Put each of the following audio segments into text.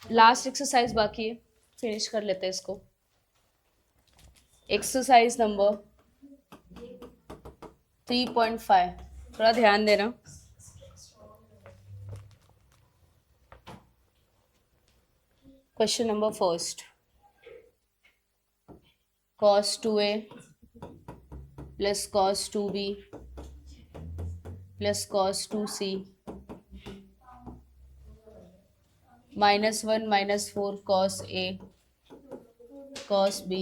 Last exercise बाकी है, finish कर लेते हैं इसको। एक्सरसाइज नंबर 3.5, थोड़ा ध्यान देना। Question number first, cos 2a plus cos 2b plus cos 2c -1 -4 cos a cos b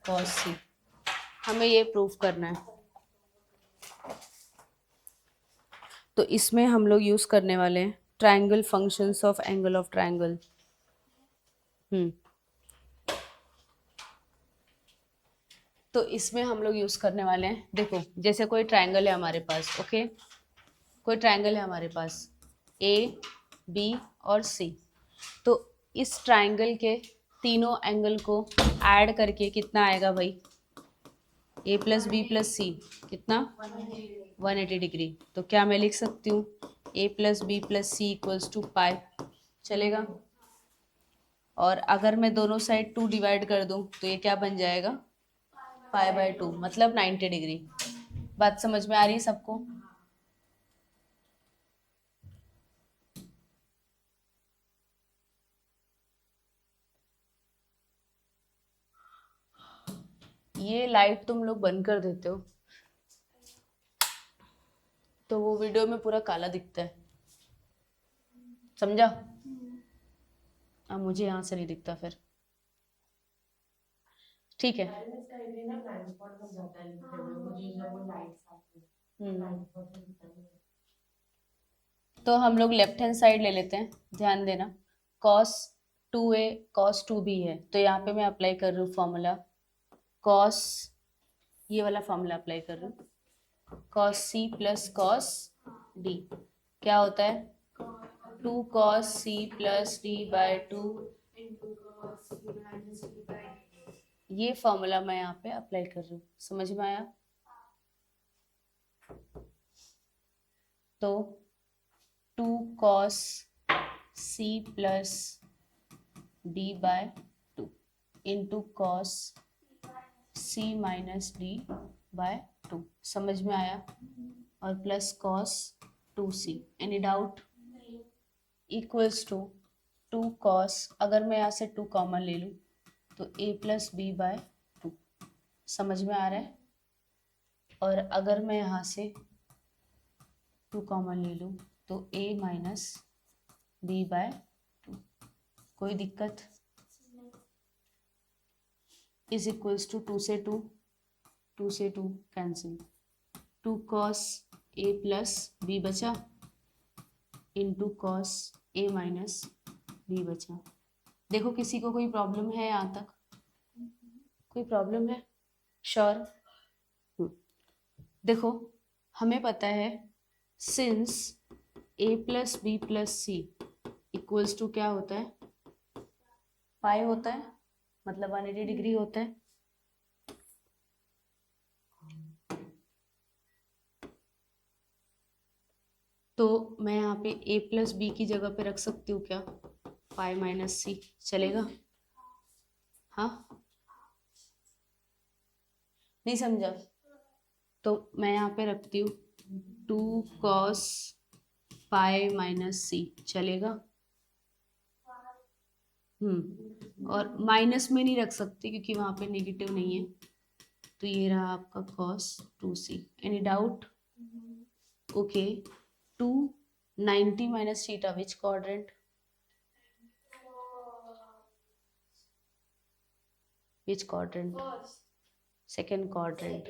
cos c। हमें ये प्रूफ करना है। तो इसमें हम लोग यूज करने वाले हैं triangle functions of angle of triangle. तो इसमें हम लोग यूज करने वाले हैं, देखो जैसे कोई ट्रायंगल है हमारे पास, ओके, कोई ट्रायंगल है हमारे पास ए बी और सी। तो इस ट्रायंगल के तीनों एंगल को ऐड करके कितना आएगा भाई? A plus B plus C कितना? 180 डिग्री। तो क्या मैं लिख सकती हूँ A plus B plus C equals to pi, चलेगा? और अगर मैं दोनों साइड 2 डिवाइड कर दूँ तो ये क्या बन जाएगा? पाई/2, मतलब 90 डिग्री। बात समझ में आ रही है सबको? ये लाइट तुम लोग बंद कर देते हो तो वो वीडियो में पूरा काला दिखता है, समझा? अब मुझे यहाँ से नहीं दिखता फिर, ठीक है। तो हम लोग लेफ्ट हैंड साइड ले लेते हैं, ध्यान देना। cos 2a cos 2b है, तो यहाँ पे मैं अप्लाई कर रही हूँ फॉर्मूला cos, ये वाला फॉर्मूला अप्लाई कर रही हूँ, cos c plus cos d क्या होता है? 2 cos c प्लस d/2। ये फॉर्मूला मैं यहाँ पे अप्लाई कर रही हूँ, समझ में आया? तो 2 cos c plus d/2 into cos c minus d/2, समझ में आया? और plus cos 2c, any doubt? Equals to 2 cos, अगर मैं यहाँ से 2 कॉमन ले लूँ तो a प्लस b/2, समझ में आ रहा है? और अगर मैं यहाँ से 2 कॉमन ले लूँ तो a माइनस b/2, कोई दिक्कत? इज इक्वल्स टू 2 से 2, 2 से 2 cancel, 2 cos a plus b बचा into cos a minus b बचा। देखो किसी को कोई प्रॉब्लम है यहाँ तक? कोई प्रॉब्लम है? श्योर? देखो हमें पता है since a plus B plus C equals to क्या होता है? पाई होता है, मतलब 180 डिग्री होता है। तो मैं यहाँ पे a प्लस बी की जगह पे रख सकती हूँ क्या? पाई माइनस सी, चलेगा? हाँ, नहीं समझा? तो मैं यहाँ पे रखती हूँ 2 cos पाई माइनस सी, चलेगा? और माइनस में नहीं रख सकती क्योंकि वहाँ पे नेगेटिव नहीं है, तो ये रहा आपका cos 2c। Any doubt? Okay. 290 minus theta which quadrant? Which quadrant? Second quadrant.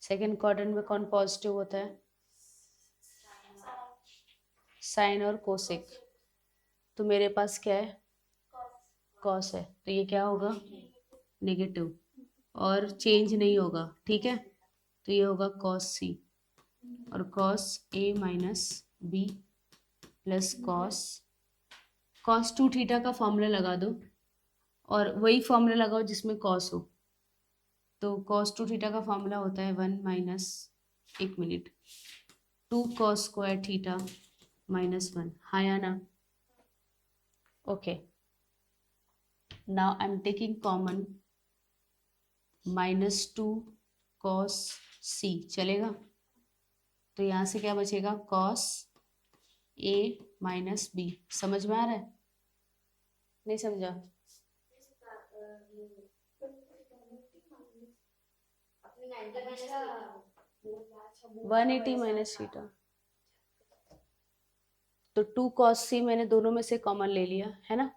Second quadrant में कौन पॉजिटिव होता है? साइन और कोसेक। तो मेरे पास क्या है? कॉस है, तो ये क्या होगा? नेगेटिव, और चेंज नहीं होगा, ठीक है? तो ये होगा cos c और cos a minus b plus cos 2 theta का फॉर्मूला लगा दो, और वही फॉर्मूला लगाओ जिसमें cos हो। तो cos 2 थीटा का फॉर्मूला होता है 1 minus, 1 minute, 2 cos square theta minus 1, हाँ या ना? Okay, now I am taking common -2 cos c, चलेगा? तो यहाँ से क्या बचेगा? cos a minus b। समझ में आ रहा है? नहीं समझा? 180 माइनस थीटा। तो 2 cos c मैंने दोनों में से कॉमन ले लिया है ना,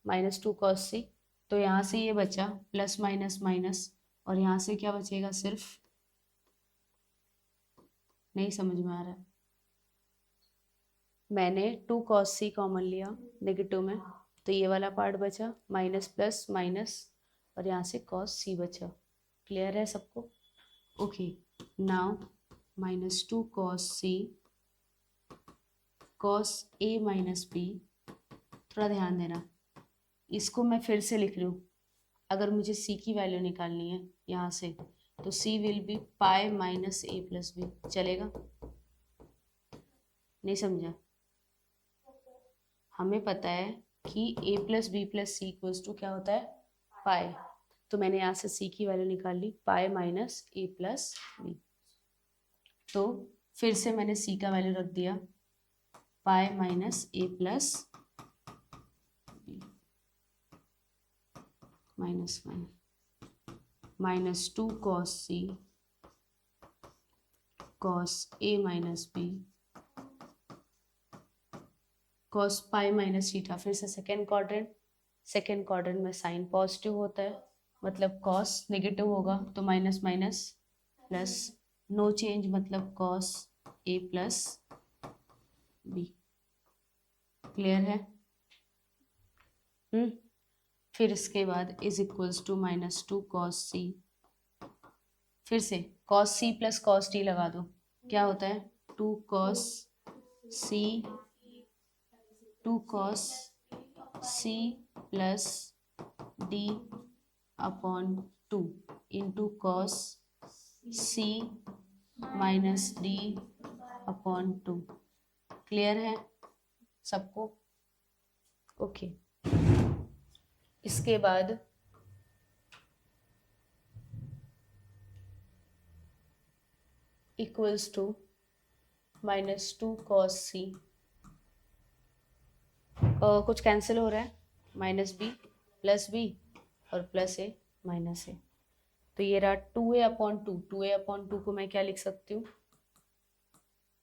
-2 cos c। तो यहाँ से ये बचा प्लस माइनस माइनस, और यहाँ से क्या बचेगा? सिर्फ, नहीं समझ में आ रहा है? मैंने 2 cos c कॉमन लिया नेगेटिव में, तो ये वाला पार्ट बचा, माइनस प्लस माइनस, और यहाँ से cos c बचा। क्लियर है सबको? Okay, now -2 cos c cos a minus b। थोड़ा ध्यान देना, इसको मैं फिर से लिख लूँ। अगर मुझे c की वैल्यू निकालनी है यहाँ से, तो c will be pi minus a plus B. चलेगा? नहीं समझा? हमें पता है कि a plus B plus C equals to क्या होता है? पाई। तो मैंने यहाँ से c की वैल्यू निकाल ली, pi minus a plus B. तो फिर से मैंने c का वैल्यू रख दिया, pi minus a plus B minus -2 cos c cos a minus b cos pi minus theta. फिर से सेकेंड क्वाड्रेंट में साइन पॉजिटिव होता है, मतलब cos नेगेटिव होगा तो minus minus plus, no change मतलब cos a plus b। Clear है? फिर इसके बाद is equals to -2 cos c। फिर से cos c plus cos d लगा दो, क्या होता है? 2 cos c प्लस d upon 2 into cos c minus d upon 2। Clear है सबको? ओके, इसके बाद इक्वल्स टू -2 cos c, कुछ कैंसिल हो रहा है, -b प्लस b और प्लस a माइनस a। तो ये रहा 2a अपॉन 2। 2a अपॉन 2 को मैं क्या लिख सकती हूँ?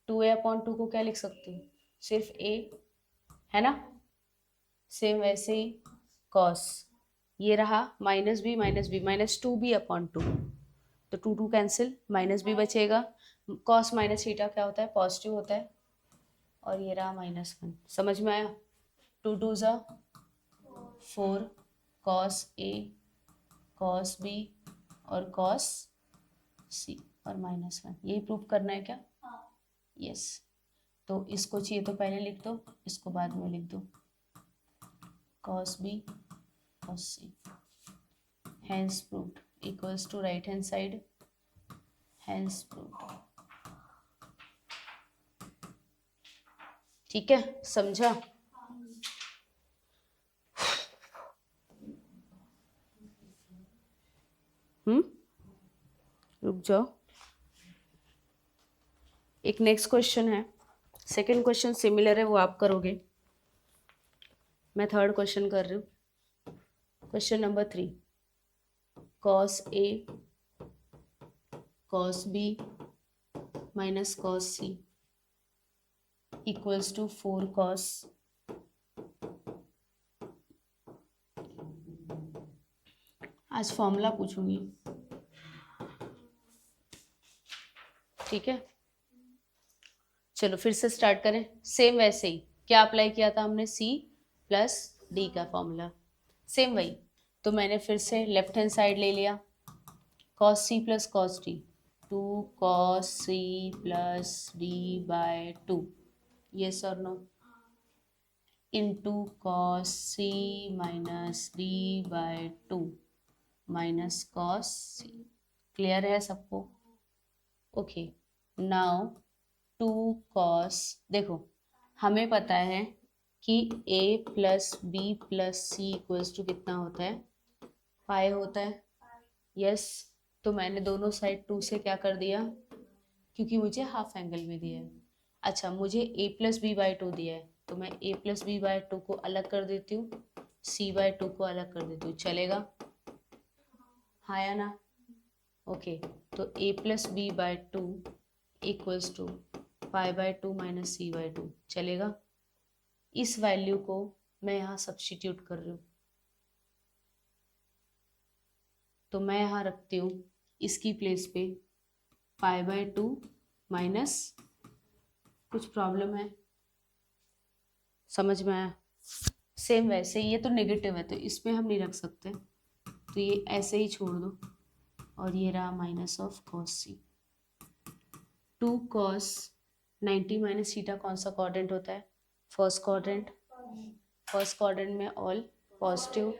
2a अपॉन 2 को क्या लिख सकती हूँ? सिर्फ a, है ना? सेम वैसे ही cos, ये रहा -b -2b अपॉन 2। तो 2 कैंसिल, -b बचेगा। cos माइनस थीटा क्या होता है? पॉजिटिव होता है। और ये रहा -1। समझ में आया? 2 2 ज़ा 4 cos a cos b और cos c और -1। यही प्रूफ करना है क्या? यस। तो इसको चाहिए तो पहले लिख दो, इसको बाद में लिख दो, cos b cos c। hence proved equals to right hand side, hence proved। ठीक है, समझा? रुक जाओ, एक नेक्स्ट क्वेश्चन है। सेकंड क्वेश्चन सिमिलर है, वो आप करोगे। मैं थर्ड क्वेश्चन कर रही हूँ। Question number 3, cos a cos b minus cos c equals to 4 cos। आज फॉर्मूला पूछूंगी, ठीक है? चलो फिर से स्टार्ट करें। सेम वैसे ही क्या अप्लाई किया था हमने? c प्लस d का फॉर्मूला, सेम वही। तो मैंने फिर से लेफ्ट हैंड साइड ले लिया, cos c plus cos d, 2 cos c प्लस d बाय 2, यस और no, into cos c minus d by 2 minus cos c। Clear है सबको? ओके, नाउ 2 cos, देखो हमें पता है कि a plus B plus C equals to कितना होता है, पाई होता है। यस, तो मैंने दोनों साइड 2 से क्या कर दिया, क्योंकि मुझे हाफ एंगल में दिया है। अच्छा, मुझे a प्लस बी बाई 2 दिया है, तो मैं a प्लस बी बाई 2 को अलग कर देती हूँ, c बाई 2 को अलग कर देती हूँ, चलेगा? हाँ या ना? ओके, तो a plus B by 2 equals to pi by 2 minus C by 2, चलेगा? इस वैल्यू को मैं यहाँ सब्स्टिट्यूट कर रही हूँ, तो मैं यहाँ रखती हूँ इसकी प्लेस पे पाई बाई 2 माइनस, कुछ प्रॉब्लम है, समझ में आया? सेम वैसे ये तो नेगेटिव है तो इसमें हम नहीं रख सकते, तो ये ऐसे ही छोड़ दो, और ये रहा minus of cos C. 2 cos 90 minus theta कौन सा क्वाड्रेंट होता है? First quadrant. फर्स्ट क्वाड्रेंट में ऑल पॉजिटिव,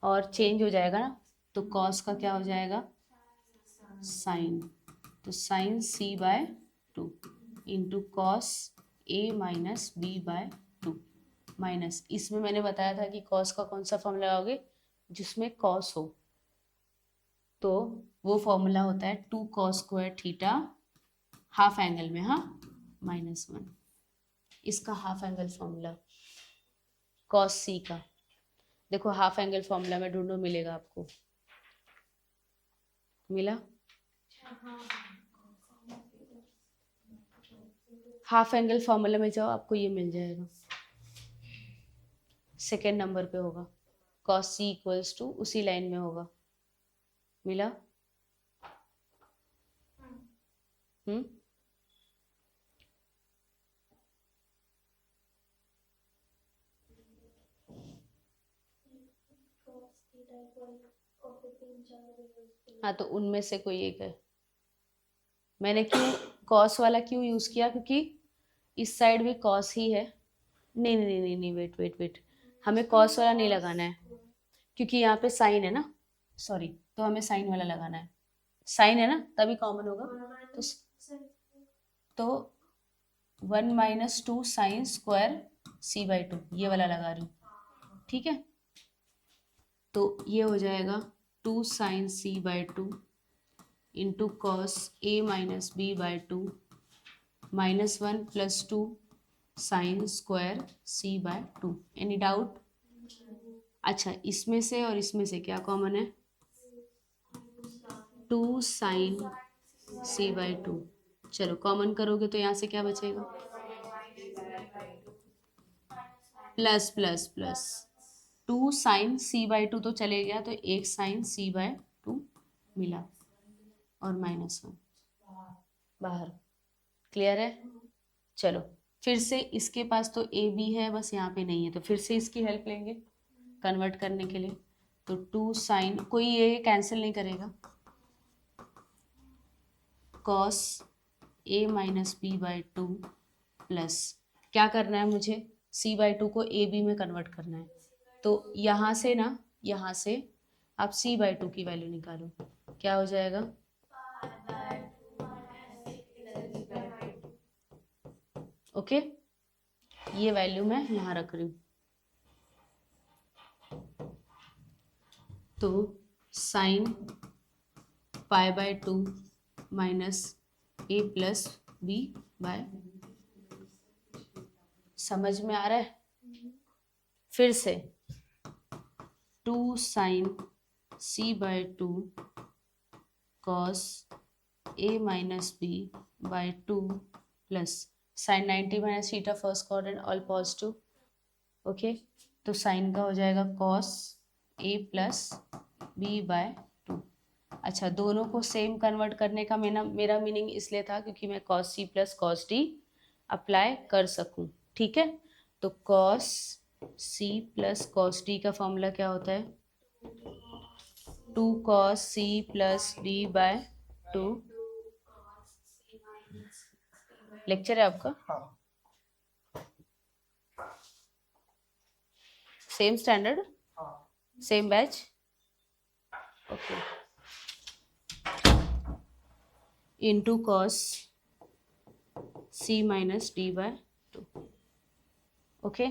और चेंज हो जाएगा ना, तो कॉस का क्या हो जाएगा, साइन, तो sign C by 2 into cos A minus B by 2 minus, इसमें मैंने बताया था कि कॉस का कौन सा फॉर्मूला लगाओगे, जिसमें कॉस हो, तो वो फॉर्मूला होता है 2 cos square theta half angle में, हाँ, -1, इसका हाफ एंगल फॉर्मूला कॉस सी का। देखो हाफ एंगल फॉर्मूला में ढूंढो, मिलेगा आपको, मिला? हाफ एंगल फॉर्मूला में जाओ, आपको ये मिल जाएगा, सेकेंड नंबर पे होगा, कॉस सी इक्वल्स टू उसी लाइन में होगा, मिला? हाँ, तो उनमें से कोई एक है। मैंने क्यों कॉस वाला क्यों यूज किया, क्योंकि इस साइड भी कॉस ही है। नहीं नहीं नहीं नहीं, वेट वेट वेट, हमें कॉस वाला नहीं लगाना है, क्योंकि यहाँ पे साइन है ना, सॉरी, तो हमें साइन वाला लगाना है, साइन है ना, तभी कॉमन होगा, तो 1 minus 2 sine square C by 2, ये वाला लगा रही हूँ, ठीक है? तो ये हो जाएगा 2 sine C by 2 into cos A minus B by 2 -1 plus 2 sine square C by 2। Any doubt? अच्छा, इसमें से और इसमें से क्या कॉमन है? 2 साइन सी बाय 2, चलो कॉमन करोगे तो यहाँ से क्या बचेगा, plus plus plus 2 sine C by 2 तो चले गया, तो 1 साइन सी बाय 2 मिला, और -1 बाहर, क्लियर है? चलो फिर से, इसके पास तो ए बी है, बस यहाँ पे नहीं है, तो फिर से इसकी हेल्प लेंगे कन्वर्ट करने के लिए, तो 2 साइन, कोई ये कैंसिल नहीं करेगा, cos A minus B by 2 plus, क्या करना है मुझे, सी बाई 2 को ए बी में कन्वर्ट करना है, तो यहाँ से ना, यहाँ से आप सी बाई 2 की वैल्यू निकालो, क्या हो जाएगा, ओके, ये वैल्यू मैं यहाँ रख रही हूँ, तो sine pi by 2 minus A plus B by, समझ में आ रहा है? फिर से 2 sine C by 2 cos A minus B by 2 plus sign 90 minus theta first quadrant all positive, okay, तो साइन का हो जाएगा cos A plus B by 2। अच्छा, दोनों को सेम कन्वर्ट करने का मेरा मीनिंग इसलिए था क्योंकि मैं cos C plus cos D apply कर सकूं, ठीक है? तो cos C plus cos D का फॉर्मूला क्या होता है, 2 cos C plus D by 2, lecture है आपका? Same standard, same batch, okay, into cos C minus D by 2, okay,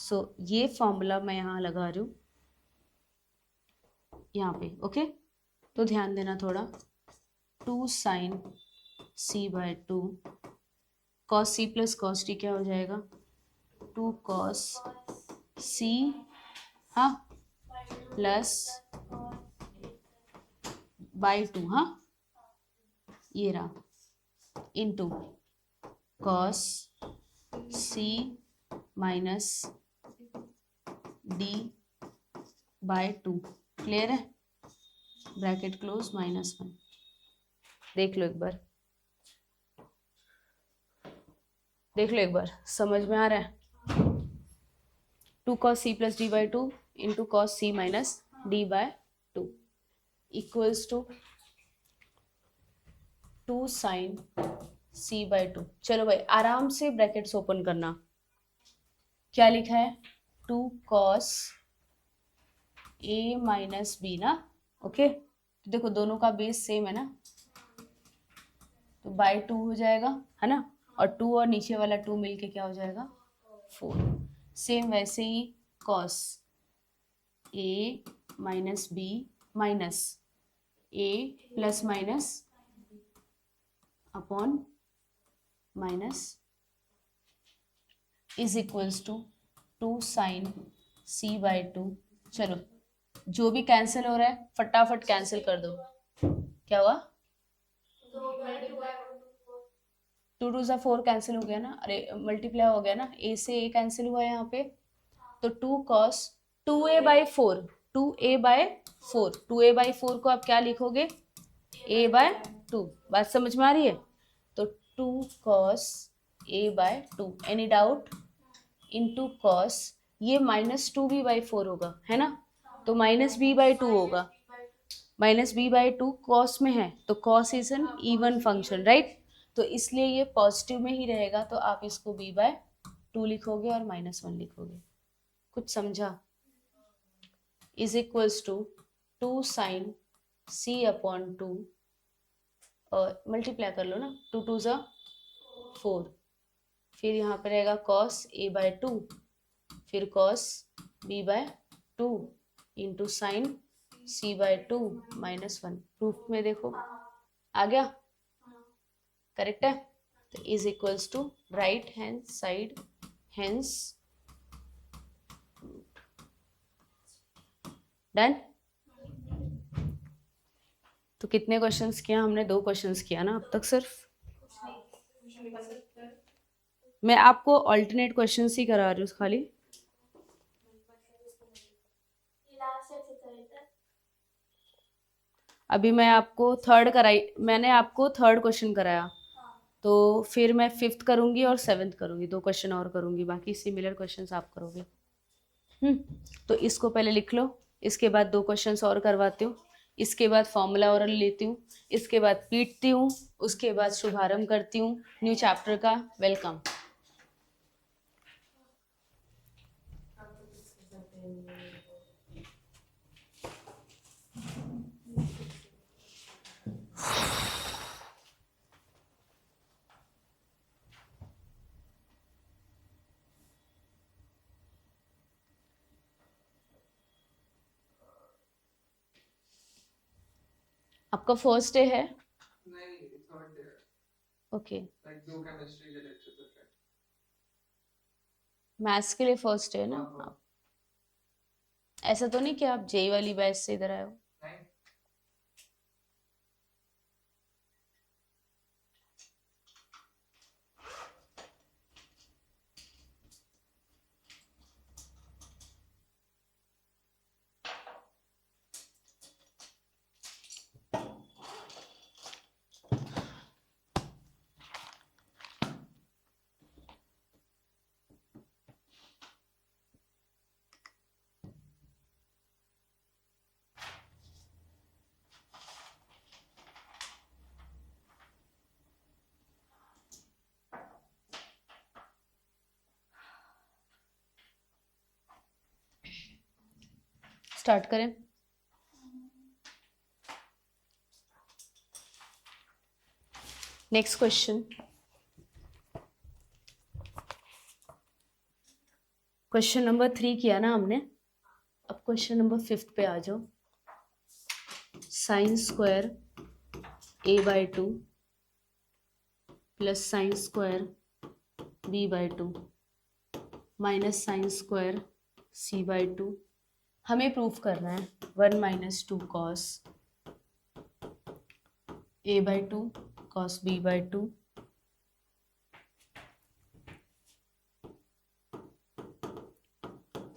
so ये फॉर्मूला मैं यहाँ लगा रही हूँ यहाँ पे, ओके। तो ध्यान देना थोड़ा, 2 sin c/2 cos c plus cos t क्या हो जाएगा, 2 cos c, हाँ, प्लस बाई 2, हाँ, ये रहा, into cos c minus d by 2। Clear है, ब्रैकेट क्लोज, -1। देख लो एक बार, देख लो एक बार, समझ में आ रहा है। 2 cos c plus D by 2 into cos c minus D by 2 equals to 2 sin c/2। चलो भाई आराम से ब्रैकेट्स ओपन करना, क्या लिखा है, 2 cos a माइनस बी ना, ओके। तो देखो दोनों का बेस सेम है ना, तो बाय 2 हो जाएगा, है ना, और 2 और नीचे वाला 2 मिलके क्या हो जाएगा, 4। सेम वैसे ही cos a minus B minus a plus minus upon minus is equals to 2 sin c/2। चलो जो भी कैंसिल हो रहा है फटाफट कैंसिल कर दो। क्या हुआ, 2 2 सा 4 कैंसिल हो गया ना, अरे मल्टीप्लाई हो गया ना, a से a कैंसिल हुआ यहाँ पे, तो 2 cos 2a/4, 2a/4, 2a/4 को आप क्या लिखोगे, a/2। बात समझ में आ रही है, तो 2 cos a/2, any doubt, into cos, ये -2 b/4 होगा, है ना, तो -b/2 होगा, -b/2 cos में है, तो cos is an even function, right, तो इसलिए ये पॉजिटिव में ही रहेगा, तो आप इसको b/2 लिखोगे और -1 लिखोगे। कुछ समझा, is equals to 2 sin c/2 और मल्टीप्लाई कर लो ना, 2 2 ज़ा 4, फिर यहाँ पे रहेगा cos a/2, फिर cos b/2 into sine c/2 -1। Proof में देखो आ गया, करेक्ट है, तो is equals to right hand side, hence done. तो कितने क्वेश्चंस किया हमने, 2 क्वेश्चंस किया ना अब तक सिर्फ। मैं आपको ऑल्टरनेट क्वेश्चंस ही करा रही हूँ खाली। अभी मैं आपको मैंने आपको थर्ड क्वेश्चन कराया, तो फिर मैं 5th करूंगी और 7th करूंगी, 2 क्वेश्चन और करूंगी, बाकी सिमिलर क्वेश्चंस आप करोगे। तो इसको पहले लिख लो, इसके बाद 2 क्वेश्चंस और करवाती हूँ, इसके बाद फॉर्मूला ओरल लेती हूँ, इसके बाद पीटती हूँ, उसके बाद शुभारंभ करती हूँ न्यू चैप्टर का। वेलकम। आपका फर्स्ट डे है? नहीं, थर्ड डे है। ओके, लाइक 2 केमिस्ट्री के लेक्चर्स है, मैथ्स के लिए फर्स्ट डे है ना। ऐसा तो नहीं कि आप जेई वाली बैच से इधर आए हो? स्टार्ट करें। नेक्स्ट क्वेश्चन, क्वेश्चन नंबर 3 किया ना हमने, अब क्वेश्चन नंबर 5 पे आ जाओ। Sine square a/2 plus sine square b/2 minus sign square c/2। हमें प्रूफ करना है 1 minus 2 cos a/2 cos b/2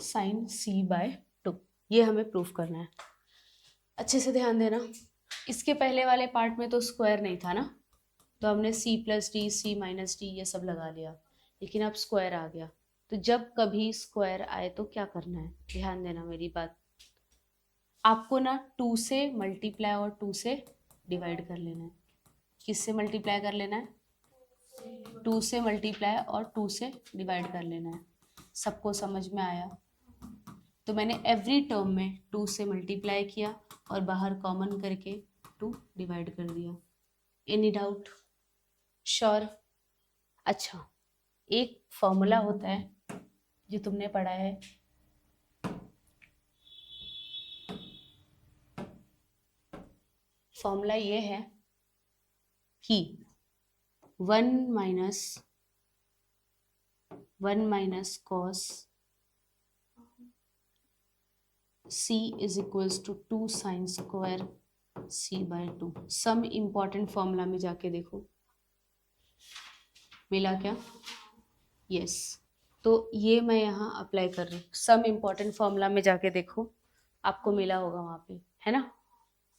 sign c/2, ये हमें प्रूफ करना है। अच्छे से ध्यान देना, इसके पहले वाले पार्ट में तो स्क्वायर नहीं था ना, तो हमने c plus D C minus D ये सब लगा लिया, लेकिन अब स्क्वायर आ गया। तो जब कभी स्क्वायर आए तो क्या करना है, ध्यान देना मेरी बात। आपको ना 2 से मल्टीप्लाई और 2 से डिवाइड कर लेना है। किससे मल्टीप्लाई कर लेना है? 2 से मल्टीप्लाई और 2 से डिवाइड कर लेना है। सबको समझ में आया? तो मैंने एवरी टर्म में 2 से मल्टीप्लाई किया और बाहर कॉमन करके 2 डिवाइड कर दिया। Any doubt? श्योर? अच्छा, एक फॉर्मूला होता है जो तुमने पढ़ा है, फॉर्मूला ये है कि 1 minus cos c is equals to 2 sine square c/2। Some important formula में जाके देखो मिला क्या? यस, तो ये मैं यहाँ अप्लाई कर रही हूँ। सम इम्पॉर्टेंट फॉर्मूला में जाके देखो, आपको मिला होगा वहाँ पे, है ना?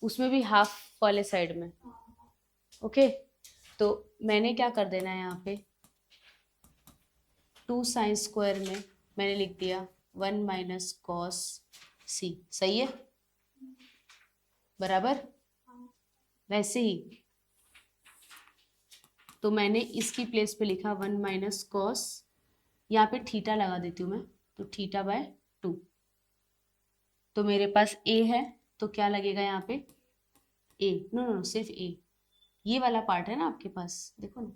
उसमें भी हाफ वाले साइड में। ओके, तो मैंने क्या कर देना है यहाँ पे, 2 साइन स्क्वायर में मैंने लिख दिया 1 माइनस कॉस c। सही है? बराबर? वैसे ही तो मैंने इसकी प्लेस पे लिखा 1 माइनस कॉस, यहाँ पे थीटा लगा देती हूँ मैं, तो θ/2। तो मेरे पास a है, तो क्या लगेगा यहाँ पे? a, नो सिर्फ a, ये वाला पार्ट है ना आपके पास, देखो ना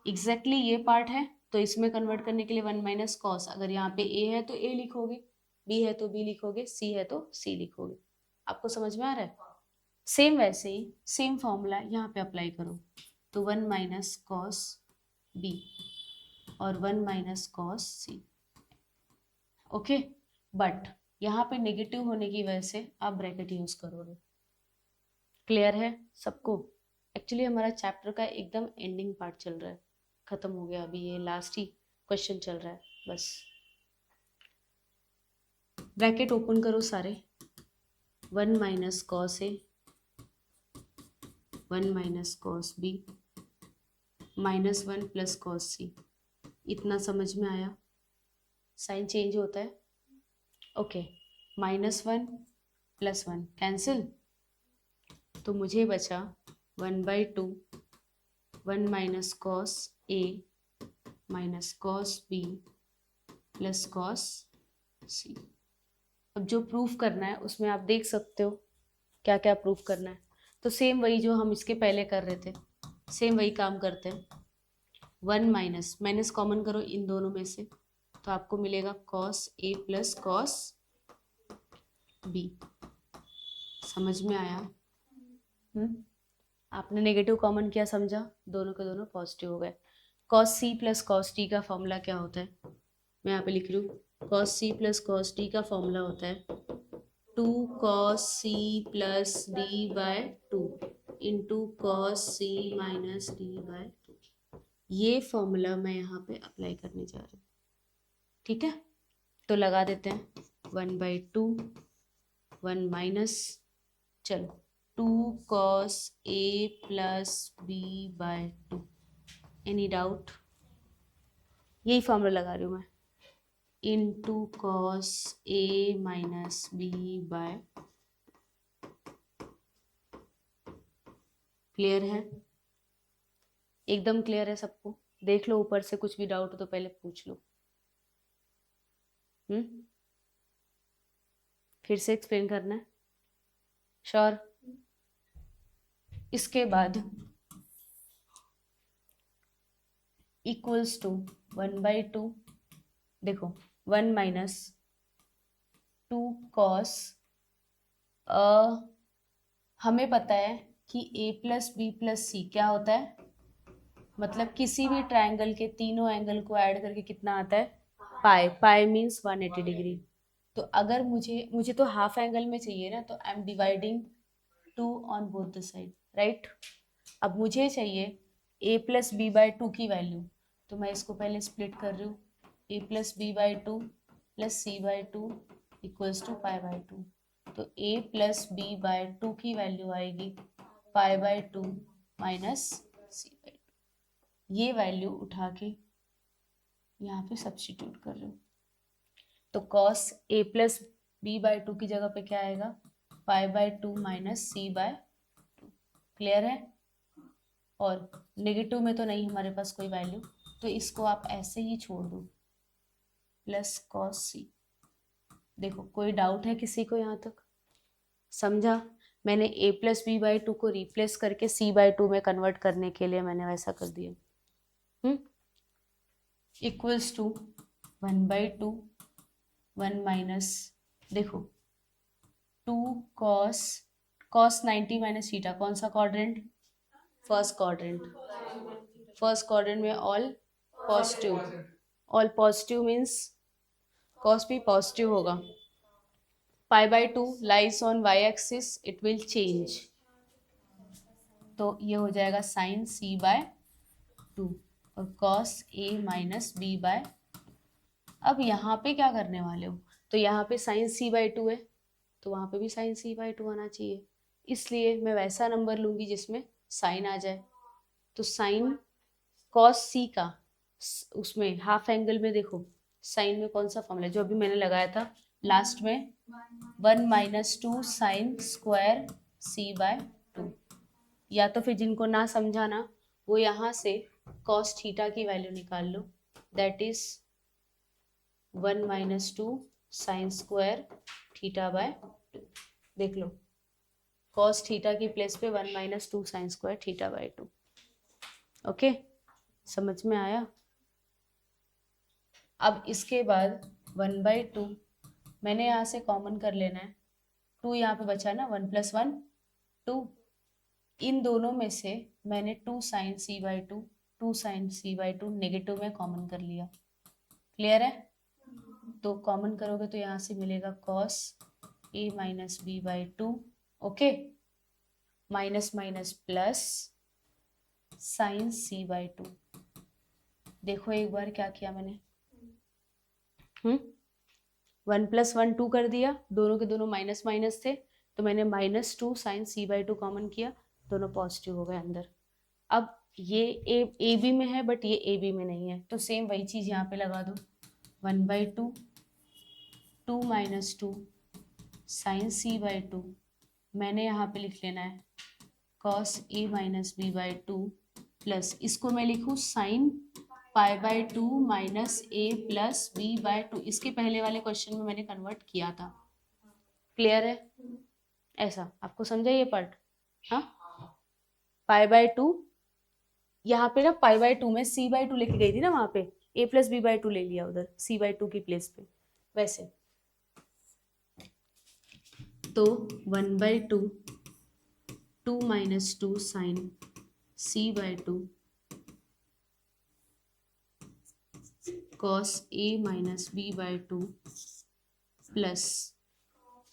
एग्जैक्टली ये पार्ट है। तो इसमें कन्वर्ट करने के लिए 1 माइनस कॉस, अगर यहाँ पे a है तो a लिखोगे, b है तो b लिखोगे, c है तो c लिखोगे। आपको समझ में आ रहा है? सेम वैसे ही सेम फॉर्मूला यहाँ पे अप्लाई करो, तो 1 माइनस कॉस b और 1 minus cos c। Okay, but यहाँ पे नेगेटिव होने की वजह से आप ब्रैकेट यूज करोगे। क्लियर है सबको? एक्चुअली हमारा चैप्टर का एकदम एंडिंग पार्ट चल रहा है, खत्म हो गया, अभी ये लास्ट ही क्वेश्चन चल रहा है बस। ब्रैकेट ओपन करो सारे, 1 minus cos A, 1 minus cos B, -1 plus cos C. इतना समझ में आया? साइन चेंज होता है। ओके, -1 + 1 कैंसिल, तो मुझे बचा 1/2 1 minus cos A minus cos B plus cos C. अब जो प्रूफ करना है उसमें आप देख सकते हो क्या क्या प्रूफ करना है। तो सेम वही जो हम इसके पहले कर रहे थे, सेम वही काम करते हैं। 1 माइनस कॉमन करो इन दोनों में से, तो आपको मिलेगा cos A plus cos B. समझ में आया? आपने नेगेटिव कॉमन किया, समझा, दोनों के दोनों पॉजिटिव हो गए। Cos C plus cos D का फॉर्मूला क्या होता है? मैं यहाँ पे लिख रही हूँ, cos C plus cos D का फॉर्मूला होता है 2 cos C plus d/2 into cos C minus d/2। ये फॉर्मूला मैं यहाँ पे अप्लाई करने जा रही हूँ। ठीक है, तो लगा देते हैं 1/2 1 माइनस, चलो 2 cos a plus b/2। Any doubt? यही फॉर्मूला लगा रही हूँ मैं, into cos a minus b/2। Clear है? एकदम क्लियर है सबको? देख लो ऊपर से, कुछ भी डाउट हो तो पहले पूछ लो। फिर से एक्सप्लेन करना है? श्योर? इसके बाद इक्वल्स टू 1/2, देखो 1 माइनस 2 कॉस, हमें पता है कि a प्लस बी प्लस सी क्या होता है, मतलब किसी भी ट्रायंगल के तीनों एंगल को ऐड करके कितना आता है, पाई। पाई मीन्स 180 डिग्री। तो अगर मुझे तो हाफ एंगल में चाहिए ना, तो I am dividing 2 on both the side, right. अब मुझे चाहिए a प्लस बी बाई 2 की वैल्यू, तो मैं इसको पहले स्प्लिट कर रही हूँ, a plus B by 2 plus C by 2 equals to pi by 2। तो a प्लस बी बाई 2 की वैल्यू आएगी pi by 2 minus C by 2। ये वैल्यू उठा के यहाँ पे सब्स्टिट्यूट कर रही हूँ, तो cos a plus B by 2 की जगह पे क्या आएगा, pi by 2 minus C by 2। Clear है। और नेगेटिव में तो नहीं हमारे पास कोई वैल्यू, तो इसको आप ऐसे ही छोड़ दो, प्लस कॉस सी। देखो कोई डाउट है किसी को यहाँ तक, समझा। मैंने a प्लस बी बाई 2 को रिप्लेस करके c बाई 2 में कन्वर्ट करने के लिए मैंने वैसा कर दिया। इक्वल्स टू 1 बाई 2 1 माइनस, देखो 2 कॉस, कॉस 90 माइनस थीटा, कौन सा quadrant, first quadrant. First quadrant में all positive, all positive means cos भी पॉजिटिव होगा। Pi by 2 lies on Y axis, it will change, तो ये हो जाएगा साइन सी बाय 2 और cos A minus B by. अब यहाँ पे क्या करने वाले हो, तो यहाँ पे साइन सी बाई 2 है, तो वहाँ पे भी साइन सी बाई 2 आना चाहिए, इसलिए मैं वैसा नंबर लूँगी जिसमें साइन आ जाए। तो साइन कॉस सी का उसमें हाफ एंगल में देखो साइन में कौन सा फॉर्मूला जो अभी मैंने लगाया था लास्ट में, 1 minus 2 sine square C by 2। या तो फिर जिनको ना समझाना वो यहाँ से कॉस थीटा की वैल्यू निकाल लो, that is 1 minus 2 sine square theta by 2। देख लो कॉस थीटा की प्लेस पे 1 minus 2 sine square theta by 2। Okay, समझ में आया। अब इसके बाद 1 बाई 2 मैंने यहाँ से कॉमन कर लेना है, 2 यहाँ पे बचा ना, 1 प्लस 1 2, इन दोनों में से मैंने 2 sine C by 2 2 sine C by 2 negative में कॉमन कर लिया। क्लियर है। तो कॉमन करोगे तो यहाँ से मिलेगा cos A minus B by 2, okay, minus minus plus sine C by 2। देखो एक बार क्या किया मैंने, 1 प्लस 1 2 कर दिया, दोनों के दोनों माइनस माइनस थे, तो मैंने minus 2 sine C by 2 common किया, दोनों पॉजिटिव हो गए अंदर। अब ये ए बी में है बट ये ए बी में नहीं है, तो सेम वही चीज़ यहाँ पे लगा दो, 1 by 2 2 minus 2 sine C by 2, मैंने यहाँ पे लिख लेना है cos A minus B by 2 प्लस, इसको मैं लिखूँ sine pi by 2 minus A plus B by 2। इसके पहले वाले क्वेश्चन में मैंने कन्वर्ट किया था। क्लियर है। ऐसा आपको समझा ये पार्ट। हाँ, पाई बाई 2 यहाँ पे ना, पाई बाई 2 में सी बाई 2 लेके गई थी ना, वहां पे ए प्लस बी बाई 2 ले लिया उधर सी बाई 2 की प्लेस पे, वैसे। तो 1 by 2 2 minus 2 sine C by 2 cos A minus B by 2 plus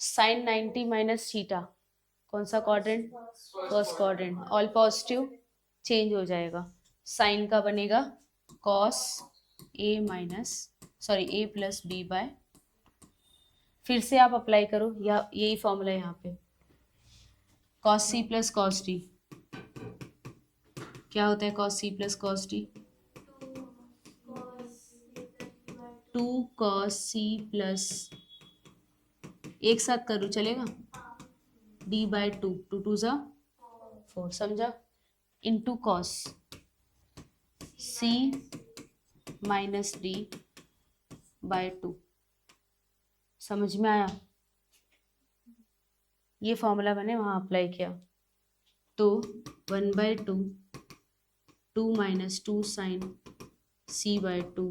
sign 90 minus theta, कौन सा quadrant, first quadrant, all positive, change हो जाएगा, साइन का बनेगा cos A minus sorry A plus B by, फिर से आप अप्लाई करो या यही फॉर्मूला यहाँ पे, cos C plus cos D, क्या होता है cos C plus cos D, 2 cos C plus, एक साथ करूँ चलेगा, डी बाई 2, 2 2 ज़ा 4, समझा, into cos C minus D by 2। समझ में आया। ये फॉर्मूला मैंने वहाँ अप्लाई किया, तो 1 by 2 2 minus 2 sine C by 2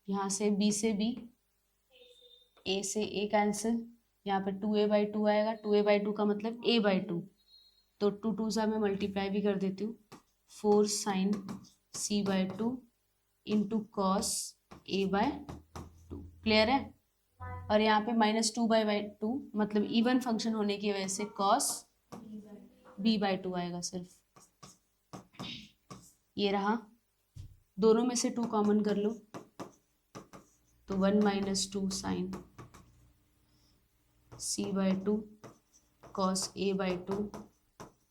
यहाँ से b से b, a से a कैंसिल, यहाँ पे 2a/2 आएगा, 2a/2 का मतलब a/2, तो 2 2 सा मैं मल्टीप्लाई भी कर देती हूँ, 4 sin c/2 into cos a/2, clear है। और यहाँ पे -2/2 मतलब इवन फंक्शन होने की वजह से कॉस b/2 आएगा सिर्फ, ये रहा, दोनों में से 2 कॉमन कर लो, तो 1 - 2 sin c/2 cos a/2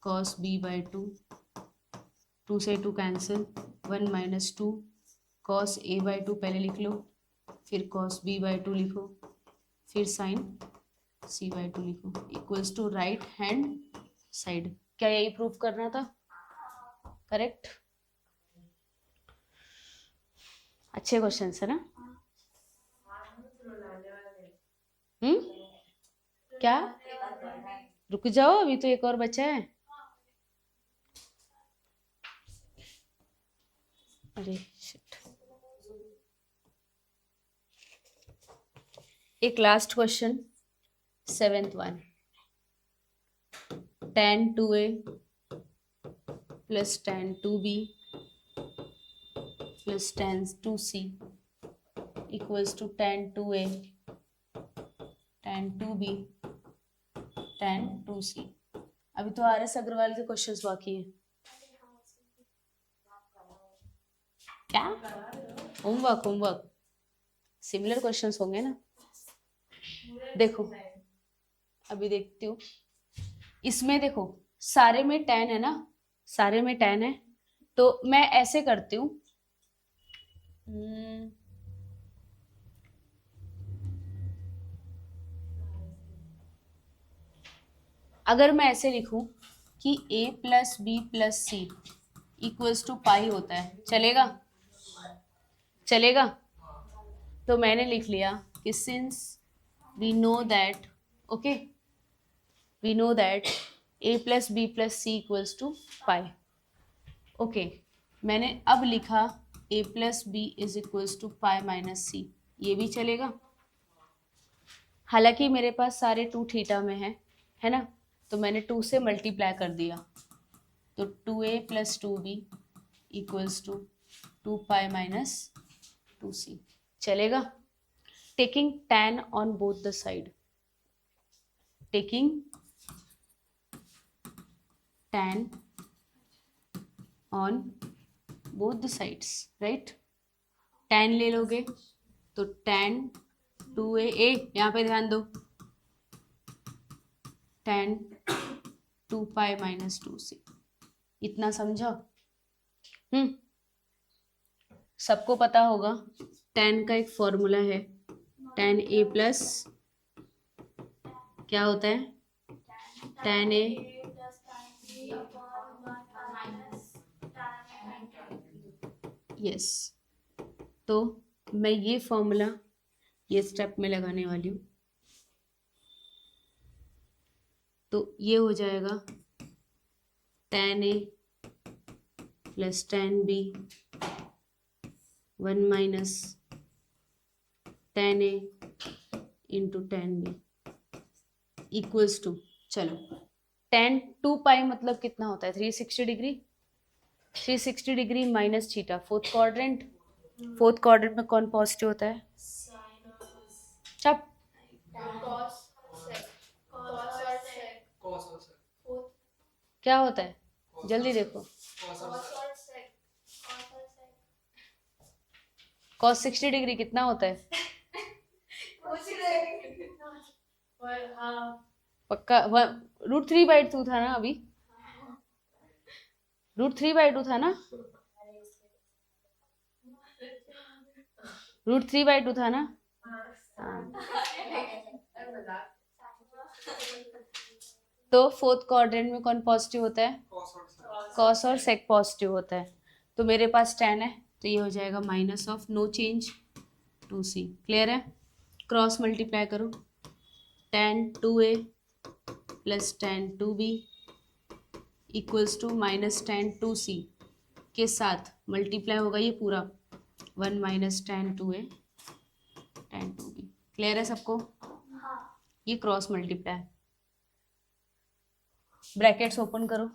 cos b/2, 2 से 2 कैंसिल, 1 - 2 cos a/2 पहले लिख लो, फिर cos b/2 लिखो, फिर sin c/2 लिखो, equals to right hand side. क्या यही प्रूफ करना था? करेक्ट, अच्छे क्वेश्चन है ना। क्या, रुक जाओ, अभी तो एक और बचा है। अरे शिट, एक last question, 7th one, tan 2a plus tan 2b plus tan 2c equals to tan 2a tan 2b tan 2c। अभी तो RS अग्रवाल के क्वेश्चंस बाकी हैं। क्या होमवर्क सिमिलर क्वेश्चंस होंगे ना। देखो अभी देखती हूँ, इसमें देखो सारे में tan है ना, सारे में tan है, तो मैं ऐसे करती हूँ, अगर मैं ऐसे लिखूं कि a plus B plus C equals to pi होता है, चलेगा? चलेगा? तो मैंने लिख लिया कि since we know that, okay, we know that a plus B plus C equals to pi, okay, मैंने अब लिखा a plus B is equals to pi minus C, ये भी चलेगा? हालांकि मेरे पास सारे 2 थीटा में है ना, तो मैंने 2 से मल्टीप्लाई कर दिया, तो 2a plus 2b equals to 2 pi minus 2c, चलेगा? Taking tan on both the side, taking tan on both the sides, right, tan ले लोगे तो tan 2a, यहाँ पे ध्यान दो, tan 2 पाई माइनस 2c, इतना समझा? सबको पता होगा tan का एक फॉर्मूला है, tan a प्लस क्या होता है, tan a यस, तो मैं ये फॉर्मूला ये स्टेप में लगाने वाली हूँ, तो ये हो जाएगा tan a plus tan b 1 minus tan a into tan b equals to, चलो tan 2 पाई मतलब कितना होता है, 360 degree, 360 degree minus theta, fourth quadrant, fourth quadrant में कौन पॉजिटिव होता है? चप, क्या होता है, जल्दी देखो, cos 60 डिग्री कितना होता है? पक्का √3/2 था ना, अभी √3/2 था ना, √3/2 था ना, तो फोर्थ क्वाड्रेंट में कौन पॉजिटिव होता है? कॉस और सेक पॉजिटिव होता है, तो मेरे पास tan है, तो ये हो जाएगा minus of no change 2c, clear है? क्रॉस मल्टीप्लाई करो, tan 2a plus tan 2b equals to minus tan 2c के साथ मल्टीप्लाई होगा ये पूरा, 1 माइनस tan 2a क्लियर है सबको? ये क्रॉस मल्टीप्लाई। ब्रैकेट्स ओपन करो,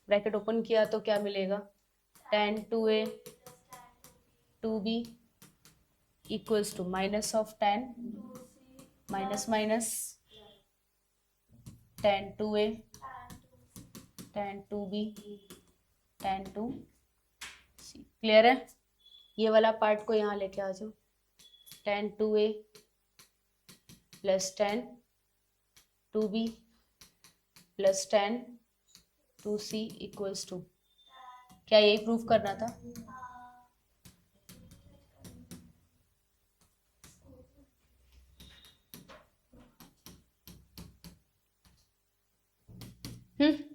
ब्रैकेट ओपन किया तो क्या मिलेगा? tan 2a 2b equals to minus of tan minus minus tan 2a tan 2b tan 2c। Clear है? ये वाला पार्ट को यहाँ लेके आ जाओ। tan 2a plus tan 2b plus tan 2c equals to, क्या यही प्रूफ करना था?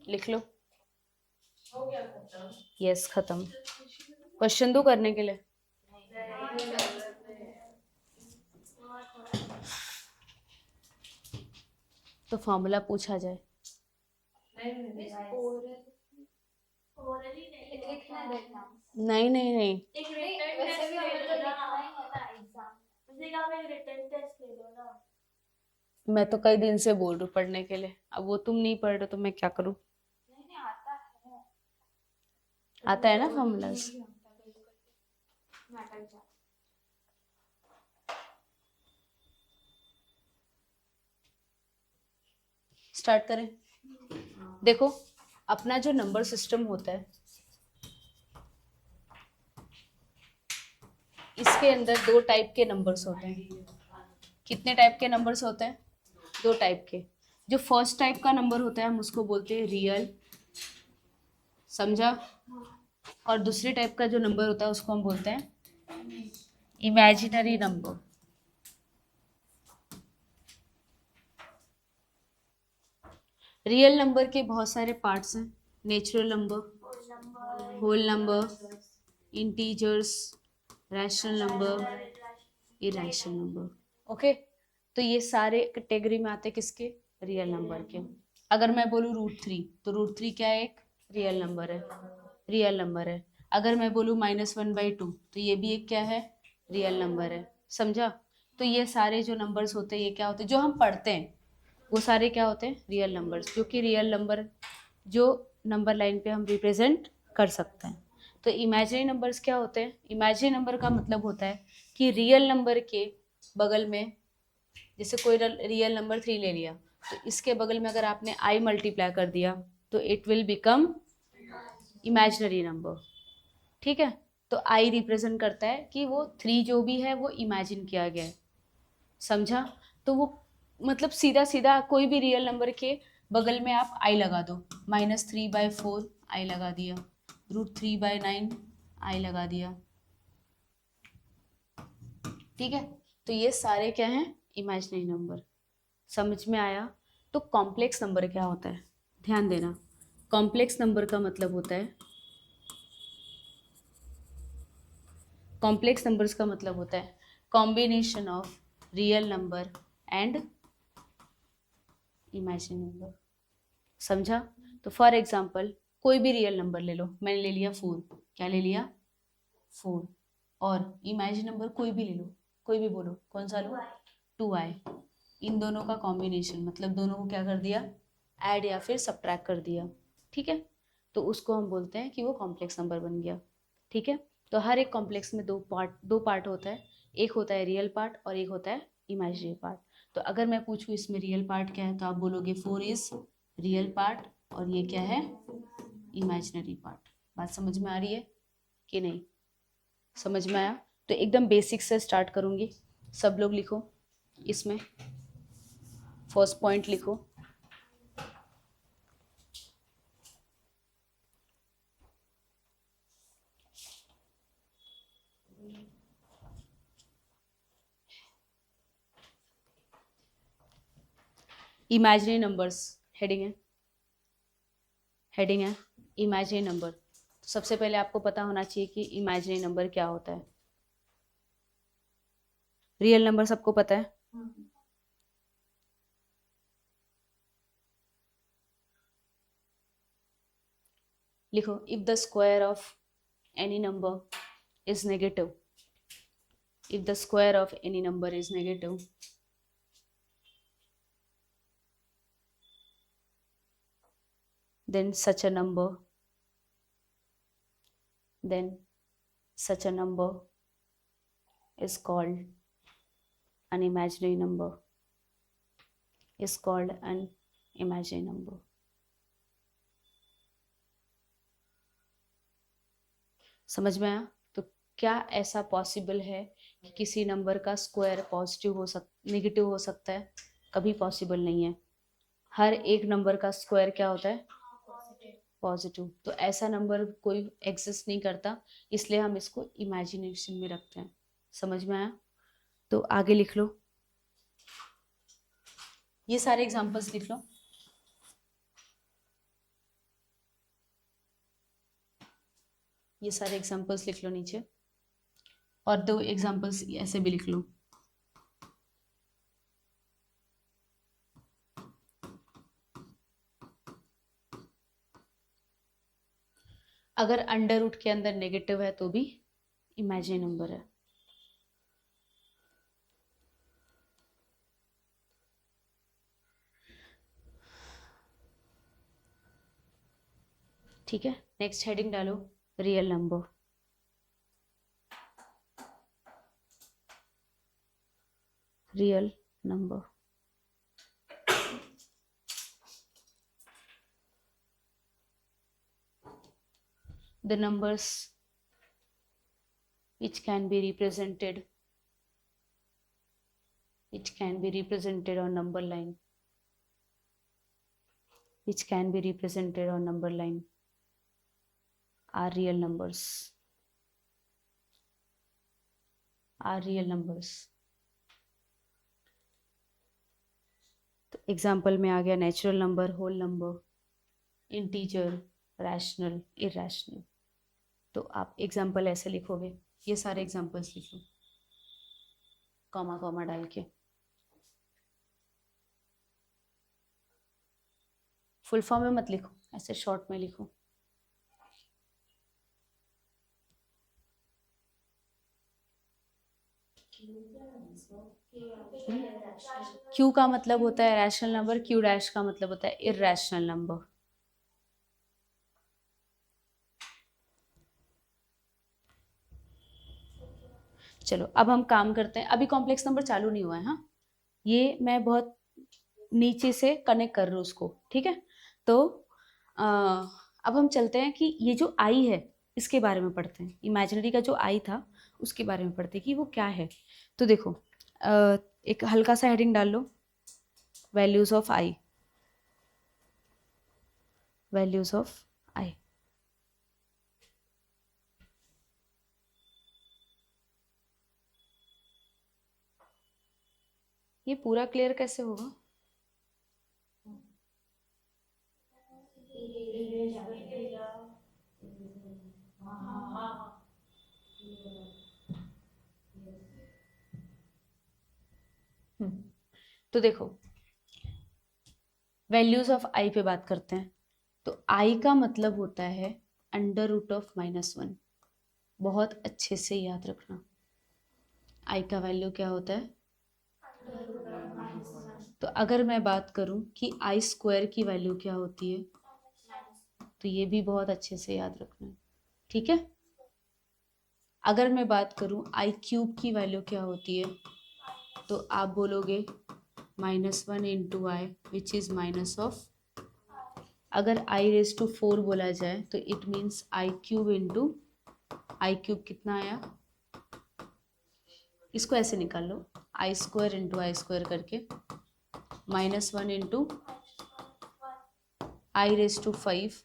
लिख लो। यस, खत्म। क्वेश्चन दो करने के लिए। तो फॉर्मूला पूछा जाए। नहीं नहीं नहीं, मैं तो कई दिन से बोल रही हूँ पढ़ने के लिए, अब वो तुम नहीं पढ़ रहे तो मैं क्या करूँ? आता है ना फॉर्मूलाज। स्टार्ट करें। देखो, अपना जो नंबर सिस्टम होता है, इसके अंदर दो टाइप के नंबर्स होते हैं। कितने टाइप के नंबर्स होते हैं? दो टाइप के। जो फर्स्ट टाइप का नंबर होता है हम उसको बोलते हैं रियल, समझा? और दूसरे टाइप का जो नंबर होता है उसको हम बोलते हैं इमेजिनरी नंबर। रियल नंबर के बहुत सारे पार्ट्स हैं। Natural number, whole number, integers, rational number, irrational number. Okay, तो ये सारे कैटेगरी में आते किसके? रियल नंबर के। अगर मैं बोलूँ √3 तो √3 क्या है? एक रियल नंबर है, रियल नंबर है। अगर मैं बोलूँ -1/2 तो ये भी एक क्या है? रियल नंबर है, समझा? तो ये सारे जो नंबर्स होते हैं ये क्या होते हैं? जो हम पढ़ते हैं वो सारे क्या होते हैं? रियल नंबर्स, जो कि रियल नंबर जो नंबर लाइन पे हम रिप्रेजेंट कर सकते हैं। तो इमेजिनरी नंबर्स क्या होते हैं? इमेजिनरी नंबर का मतलब होता है कि रियल नंबर के बगल में, जैसे कोई रियल नंबर 3 ले लिया तो इसके बगल में अगर आपने i मल्टीप्लाई कर दिया तो it will become imaginary number. ठीक है? तो i रिप्रेजेंट करता है कि वो 3 जो भी है वो इमेजिन किया गया है, समझा? तो वो मतलब सीधा सीधा कोई भी रियल नंबर के बगल में आप i लगा दो। -3/4 i लगा दिया, √3/9 i लगा दिया। ठीक है? तो ये सारे क्या हैं? Imaginary number. समझ में आया? तो कॉम्प्लेक्स नंबर क्या होता है? ध्यान देना, कॉम्प्लेक्स नंबर का मतलब होता है, कॉम्प्लेक्स नंबर्स का मतलब होता है combination of real number and imaginary number, समझा? तो फॉर एग्जांपल कोई भी रियल नंबर ले लो, मैंने ले लिया 4, क्या ले लिया? 4। और इमेजिनरी नंबर कोई भी ले लो, कोई भी बोलो, कौन सा लो? 2i। इन दोनों का कॉम्बिनेशन मतलब दोनों को क्या कर दिया? ऐड या फिर सब्ट्रैक्ट कर दिया। ठीक है? तो उसको हम बोलते हैं कि वो कॉम्प्लेक्स नंबर बन गया। ठीक है? तो हर एक कॉम्प्लेक्स में दो पार्ट होता है, एक होता है रियल पार्ट और एक होता है इमेजिनरी पार्ट। तो अगर मैं पूछूँ इसमें रियल पार्ट क्या है तो आप बोलोगे 4 इज रियल पार्ट और ये क्या है? Imaginary part. बात समझ में आ रही है कि नहीं? समझ में आया? तो एकदम बेसिक से स्टार्ट करूँगी। सब लोग लिखो, इसमें फर्स्ट पॉइंट लिखो, इमेजिनरी नंबर्स। हेडिंग है, हेडिंग है इमेजिनरी नंबर। तो सबसे पहले आपको पता होना चाहिए कि इमेजिनरी नंबर क्या होता है। रियल नंबर सबको पता है? लिखो, if the square of any number is negative, if the square of any number is negative then such a number, then such a number is called an imaginary number, is called an imaginary number. समझ में आया? तो क्या ऐसा possible है कि किसी number का स्क्वायर पॉजिटिव नेगेटिव हो सकता है? कभी पॉसिबल नहीं है। हर एक नंबर का स्क्वायर क्या होता है? पॉजिटिव। तो ऐसा नंबर कोई एग्जिस्ट नहीं करता, इसलिए हम इसको इमेजिनेशन में रखते हैं। समझ में आया? तो आगे लिख लो, ये सारे एग्जांपल्स लिख लो। ये सारे एग्जांपल्स लिख लो नीचे, और 2 एग्जांपल्स ऐसे भी लिख लो। अगर अंडर रूट के अंदर नेगेटिव है तो भी इमेजिनरी नंबर है। ठीक है, नेक्स्ट हेडिंग डालो, real number. Real number. The numbers which can be represented on number line, which can be represented on number line are real numbers, are real numbers. तो example में आ गया natural number, whole number, integer, rational, irrational. तो आप example ऐसे लिखोगे, ये सारे एग्जाम्पल्स लिखो कॉमा कॉमा डाल के। फुल फॉर्म में मत लिखो, ऐसे शॉर्ट में लिखो। क्यू का मतलब होता है रैशनल नंबर, क्यू डैश का मतलब होता है इरैशनल नंबर। चलो अब हम काम करते हैं, अभी कॉम्प्लेक्स नंबर चालू नहीं हुआ है। हाँ, ये मैं बहुत नीचे से कनेक्ट कर रही हूँ उसको, ठीक है। तो अब हम चलते हैं कि ये जो आई है इसके बारे में पढ़ते हैं। इमेजिनरी का जो आई था उसके बारे में पढ़ते हैं कि वो क्या है। तो देखो, एक हल्का सा हेडिंग डाल लो, values of I, values of I. ये पूरा क्लियर कैसे होगा? तो देखो, वैल्यूज ऑफ आई पे बात करते हैं। तो आई का मतलब होता है अंडर रूट ऑफ -1। बहुत अच्छे से याद रखना, आई का वैल्यू क्या होता है? तो अगर मैं बात करूं कि आई स्क्वायर की वैल्यू क्या होती है, तो ये भी बहुत अच्छे से याद रखना है, ठीक है। अगर मैं बात करूं आई क्यूब की वैल्यू क्या होती है, तो आप बोलोगे -1 into I which is minus of. अगर आई रेज टू 4 बोला जाए तो it means I cube into I cube कितना आया, इसको ऐसे निकाल लो, I square into I square करके, -1 into I raise to 5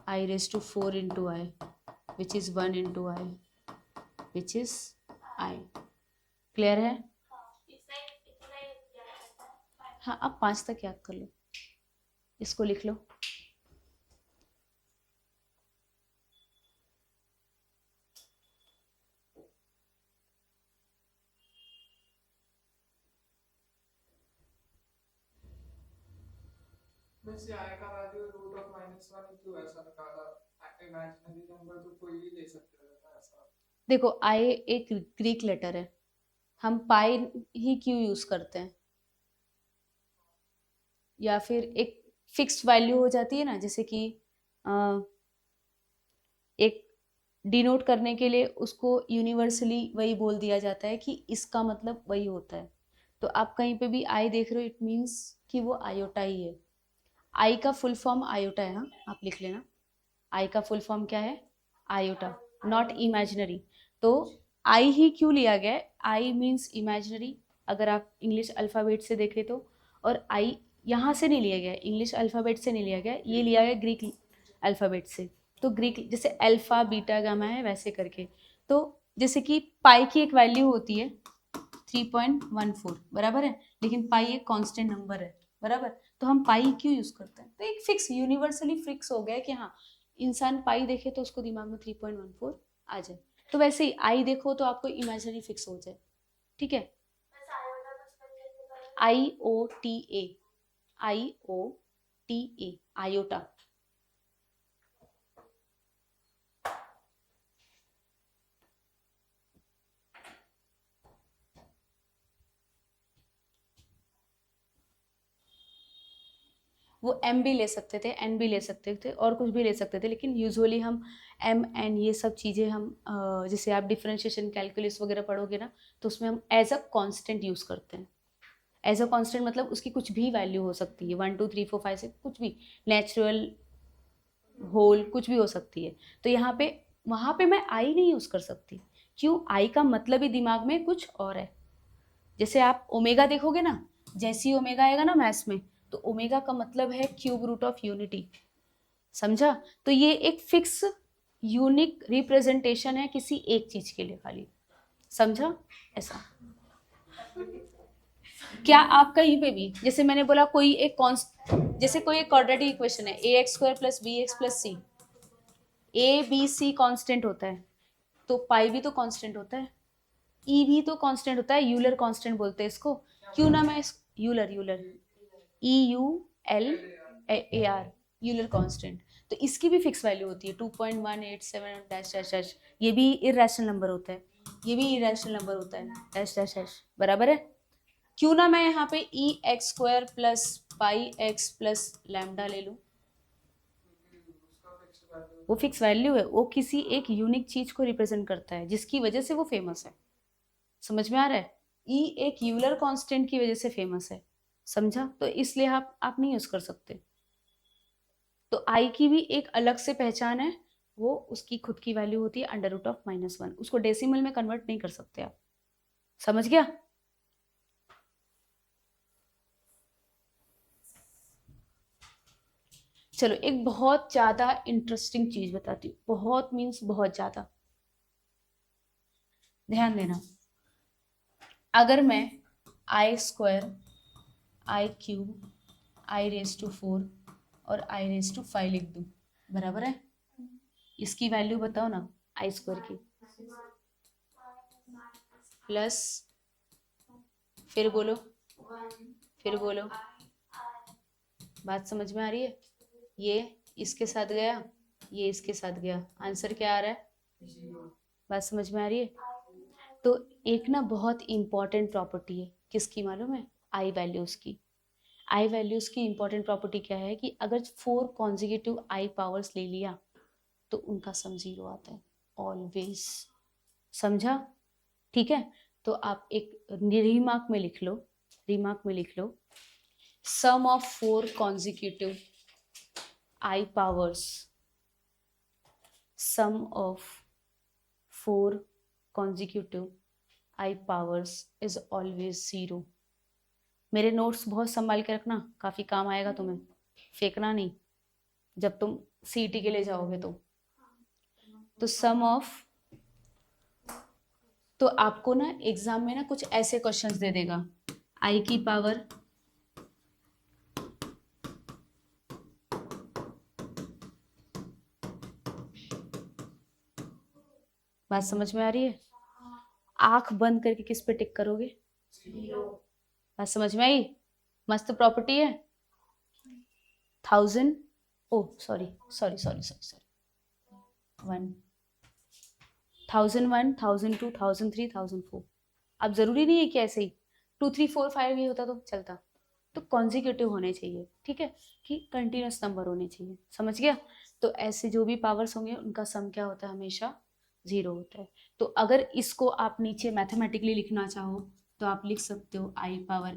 I raise to 4 into I which is 1 into I which is I. Clear है? हाँ, अब 5 तक याद कर लो, इसको लिख लो। वैसे आई का वैल्यू रूट ऑफ -1 क्यों ऐसा निकाला? इमेजिनरी नंबर तो कोई भी ले सकता है ना ऐसा। देखो, आई एक ग्रीक लेटर है, हम पाई ही क्यों यूज करते हैं, या फिर एक फिक्स्ड वैल्यू हो जाती है ना, जैसे कि एक डिनोट करने के लिए उसको यूनिवर्सली वही बोल दिया जाता है कि इसका मतलब वही होता है। तो आप कहीं पे भी आई देख रहे हो, इट मीन्स कि वो आयोटा ही है। आई का फुल फॉर्म आयोटा है, हाँ आप लिख लेना। आई का फुल फॉर्म क्या है? Iota, not imaginary. तो आई ही क्यों लिया गया है? आई मीन्स इमेजिनरी, अगर आप इंग्लिश अल्फ़ाबेट से देखें तो। और आई यहाँ से नहीं लिया गया, इंग्लिश अल्फ़ाबेट से नहीं लिया गया, ये लिया गया ग्रीक अल्फ़ाबेट से। तो ग्रीक जैसे अल्फ़ा बीटा गामा है वैसे करके। तो जैसे कि पाई की एक वैल्यू होती है 3.14, बराबर है, लेकिन पाई एक कांस्टेंट नंबर है, बराबर। तो हम पाई क्यों यूज करते हैं? तो एक फिक्स, यूनिवर्सली फिक्स हो गया कि हाँ, इंसान पाई देखे तो उसको दिमाग में 3.14 आ जाए। तो वैसे ही आई देखो तो आपको इमेजिनरी फिक्स हो जाए, ठीक है। IOTA, IOTA, iota. वो एम भी ले सकते थे, एन भी ले सकते थे, और कुछ भी ले सकते थे, लेकिन यूजुअली हम एम एन ये सब चीज़ें हम जैसे आप डिफरेंशिएशन कैलकुलस वगैरह पढ़ोगे ना, तो उसमें हम एज अ कांस्टेंट यूज़ करते हैं। एज अ कांस्टेंट मतलब उसकी कुछ भी वैल्यू हो सकती है, 1 2 3 4 5 6, कुछ भी, नेचुरल, होल, कुछ भी हो सकती है। तो यहाँ पे वहाँ पे मैं आई नहीं यूज़ कर सकती। क्यों? आई का मतलब ही दिमाग में कुछ और है। जैसे आप ओमेगा देखोगे ना, जैसे ही ओमेगा आएगा ना मैथ्स में, तो ओमेगा का मतलब है क्यूब रूट ऑफ यूनिटी, समझा? तो ये एक फिक्स यूनिक रिप्रेजेंटेशन है किसी एक चीज के लिए खाली, समझा? ऐसा। क्या आप कहीं पे भी, जैसे मैंने बोला कोई एक जैसे कोई एक क्वाड्रेटिक इक्वेशन है, ax² + bx + c, a b c constant होता है, तो पाई भी तो कांस्टेंट होता है, ई भी तो कांस्टेंट होता है, यूलर कांस्टेंट बोलते हैं इसको। क्यों ना मैं Euler, Euler, EULAR, Euler constant. तो इसकी भी फिक्स वैल्यू होती है 2.187 डैश डैश डैश। ये भी इरेशनल नंबर होता है, ये भी इरेशनल नंबर होता है, डैश डैश डैश, बराबर है। क्यों ना मैं यहाँ पे EX² + πx + लैम्डा ले लूँ, वो फिक्स वैल्यू है, वो किसी एक यूनिक चीज को रिप्रेजेंट करता है जिसकी वजह से वो फेमस है। समझ में आ रहा है? ई एक यूलर कांस्टेंट की वजह से फेमस है, समझा? तो इसलिए आप नहीं यूज कर सकते। तो आई की भी एक अलग से पहचान है, वो उसकी खुद की वैल्यू होती है √(-1), उसको डेसिमल में कन्वर्ट नहीं कर सकते आप, समझ गया? चलो एक बहुत ज्यादा इंटरेस्टिंग चीज बताती हूँ, बहुत मीन्स बहुत ज्यादा, ध्यान देना। अगर मैं I² I³ I⁴ और I⁴ लिख दूं, बराबर है? इसकी वैल्यू बताओ ना, I² की, प्लस, फिर बोलो, फिर बोलो, बात समझ में आ रही है? ये इसके साथ गया, ये इसके साथ गया, आंसर क्या आ रहा है? बात समझ में आ रही है? तो एक ना बहुत इंपॉर्टेंट प्रॉपर्टी है, किसकी मालूम है? आई वैल्यूज की। आई वैल्यूज की इंपॉर्टेंट प्रॉपर्टी क्या है कि अगर 4 कॉन्जिक्यूटिव आई पावर्स ले लिया तो उनका सम 0 आता है, ऑलवेज, समझा? ठीक है, तो आप एक रिमार्क में लिख लो, रिमार्क में लिख लो, sum of 4 consecutive I powers, sum of 4 consecutive I powers is always 0। मेरे नोट्स बहुत संभाल के रखना, काफी काम आएगा तुम्हें, फेंकना नहीं जब तुम सीटी के लिए जाओगे तो सम ऑफ, तो आपको ना एग्जाम में ना कुछ ऐसे क्वेश्चंस दे देगा, आई की पावर बात समझ में आ रही है? आंख बंद करके किस पे टिक करोगे? 0। बात समझ में आई? मस्त प्रॉपर्टी है। 1000, oh sorry sorry sorry sorry sorry, 1, 1001, 1002, 1003, 1004। अब जरूरी नहीं है कि ऐसे ही 2 3 4 5 ये होता तो चलता, तो कॉन्जिक्यूटिव होने चाहिए, ठीक है, कि कंटिन्यूस नंबर होने चाहिए, समझ गया। तो ऐसे जो भी पावर्स होंगे उनका सम क्या होता है, हमेशा 0 होता है। तो अगर इसको आप नीचे मैथमेटिकली लिखना चाहो तो आप लिख सकते हो i power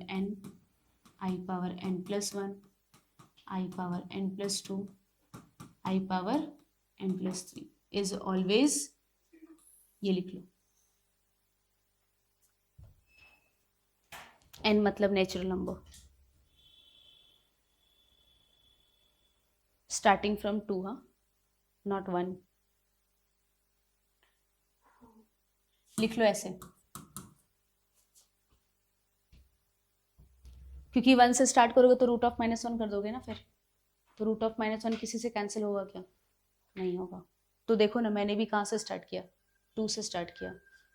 n plus 1, i power n plus 2, i power n plus 3 is always, ये लिख लो, n मतलब नेचुरल नंबर स्टार्टिंग फ्रॉम 2, हाँ, नॉट 1। लिख लो ऐसे, क्योंकि 1 से स्टार्ट करोगे तो रूट ऑफ -1 कर दोगे ना फिर, तो रूट ऑफ -1 किसी से कैंसिल होगा क्या, नहीं होगा। तो देखो ना, मैंने भी कहाँ से स्टार्ट किया, 2 से स्टार्ट किया।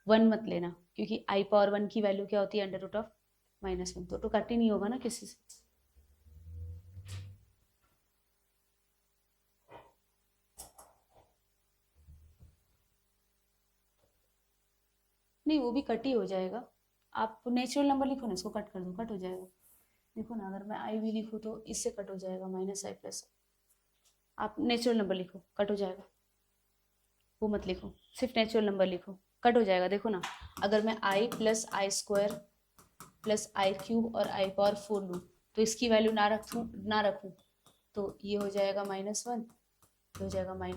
1 मत लेना, क्योंकि i पावर 1 की वैल्यू क्या होती है, अंडर रूट ऑफ -1, तो कट ही नहीं होगा ना किसी से। नहीं, वो भी कट ही हो जाएगा। आप नेचुरल नंबर लिखो ना, इसको कट कर दो, कट हो जाएगा। देखो ना, अगर मैं i भी लिखूँ तो इससे कट हो जाएगा, -i प्लस। आप नेचुरल नंबर लिखो, कट हो जाएगा। वो मत लिखो, सिर्फ नेचुरल नंबर लिखो, कट हो जाएगा। देखो ना, अगर मैं i plus I square plus I cube और i पावर 4 लूँ तो इसकी वैल्यू ना रखूँ तो ये हो जाएगा -1, ये हो जाएगा -i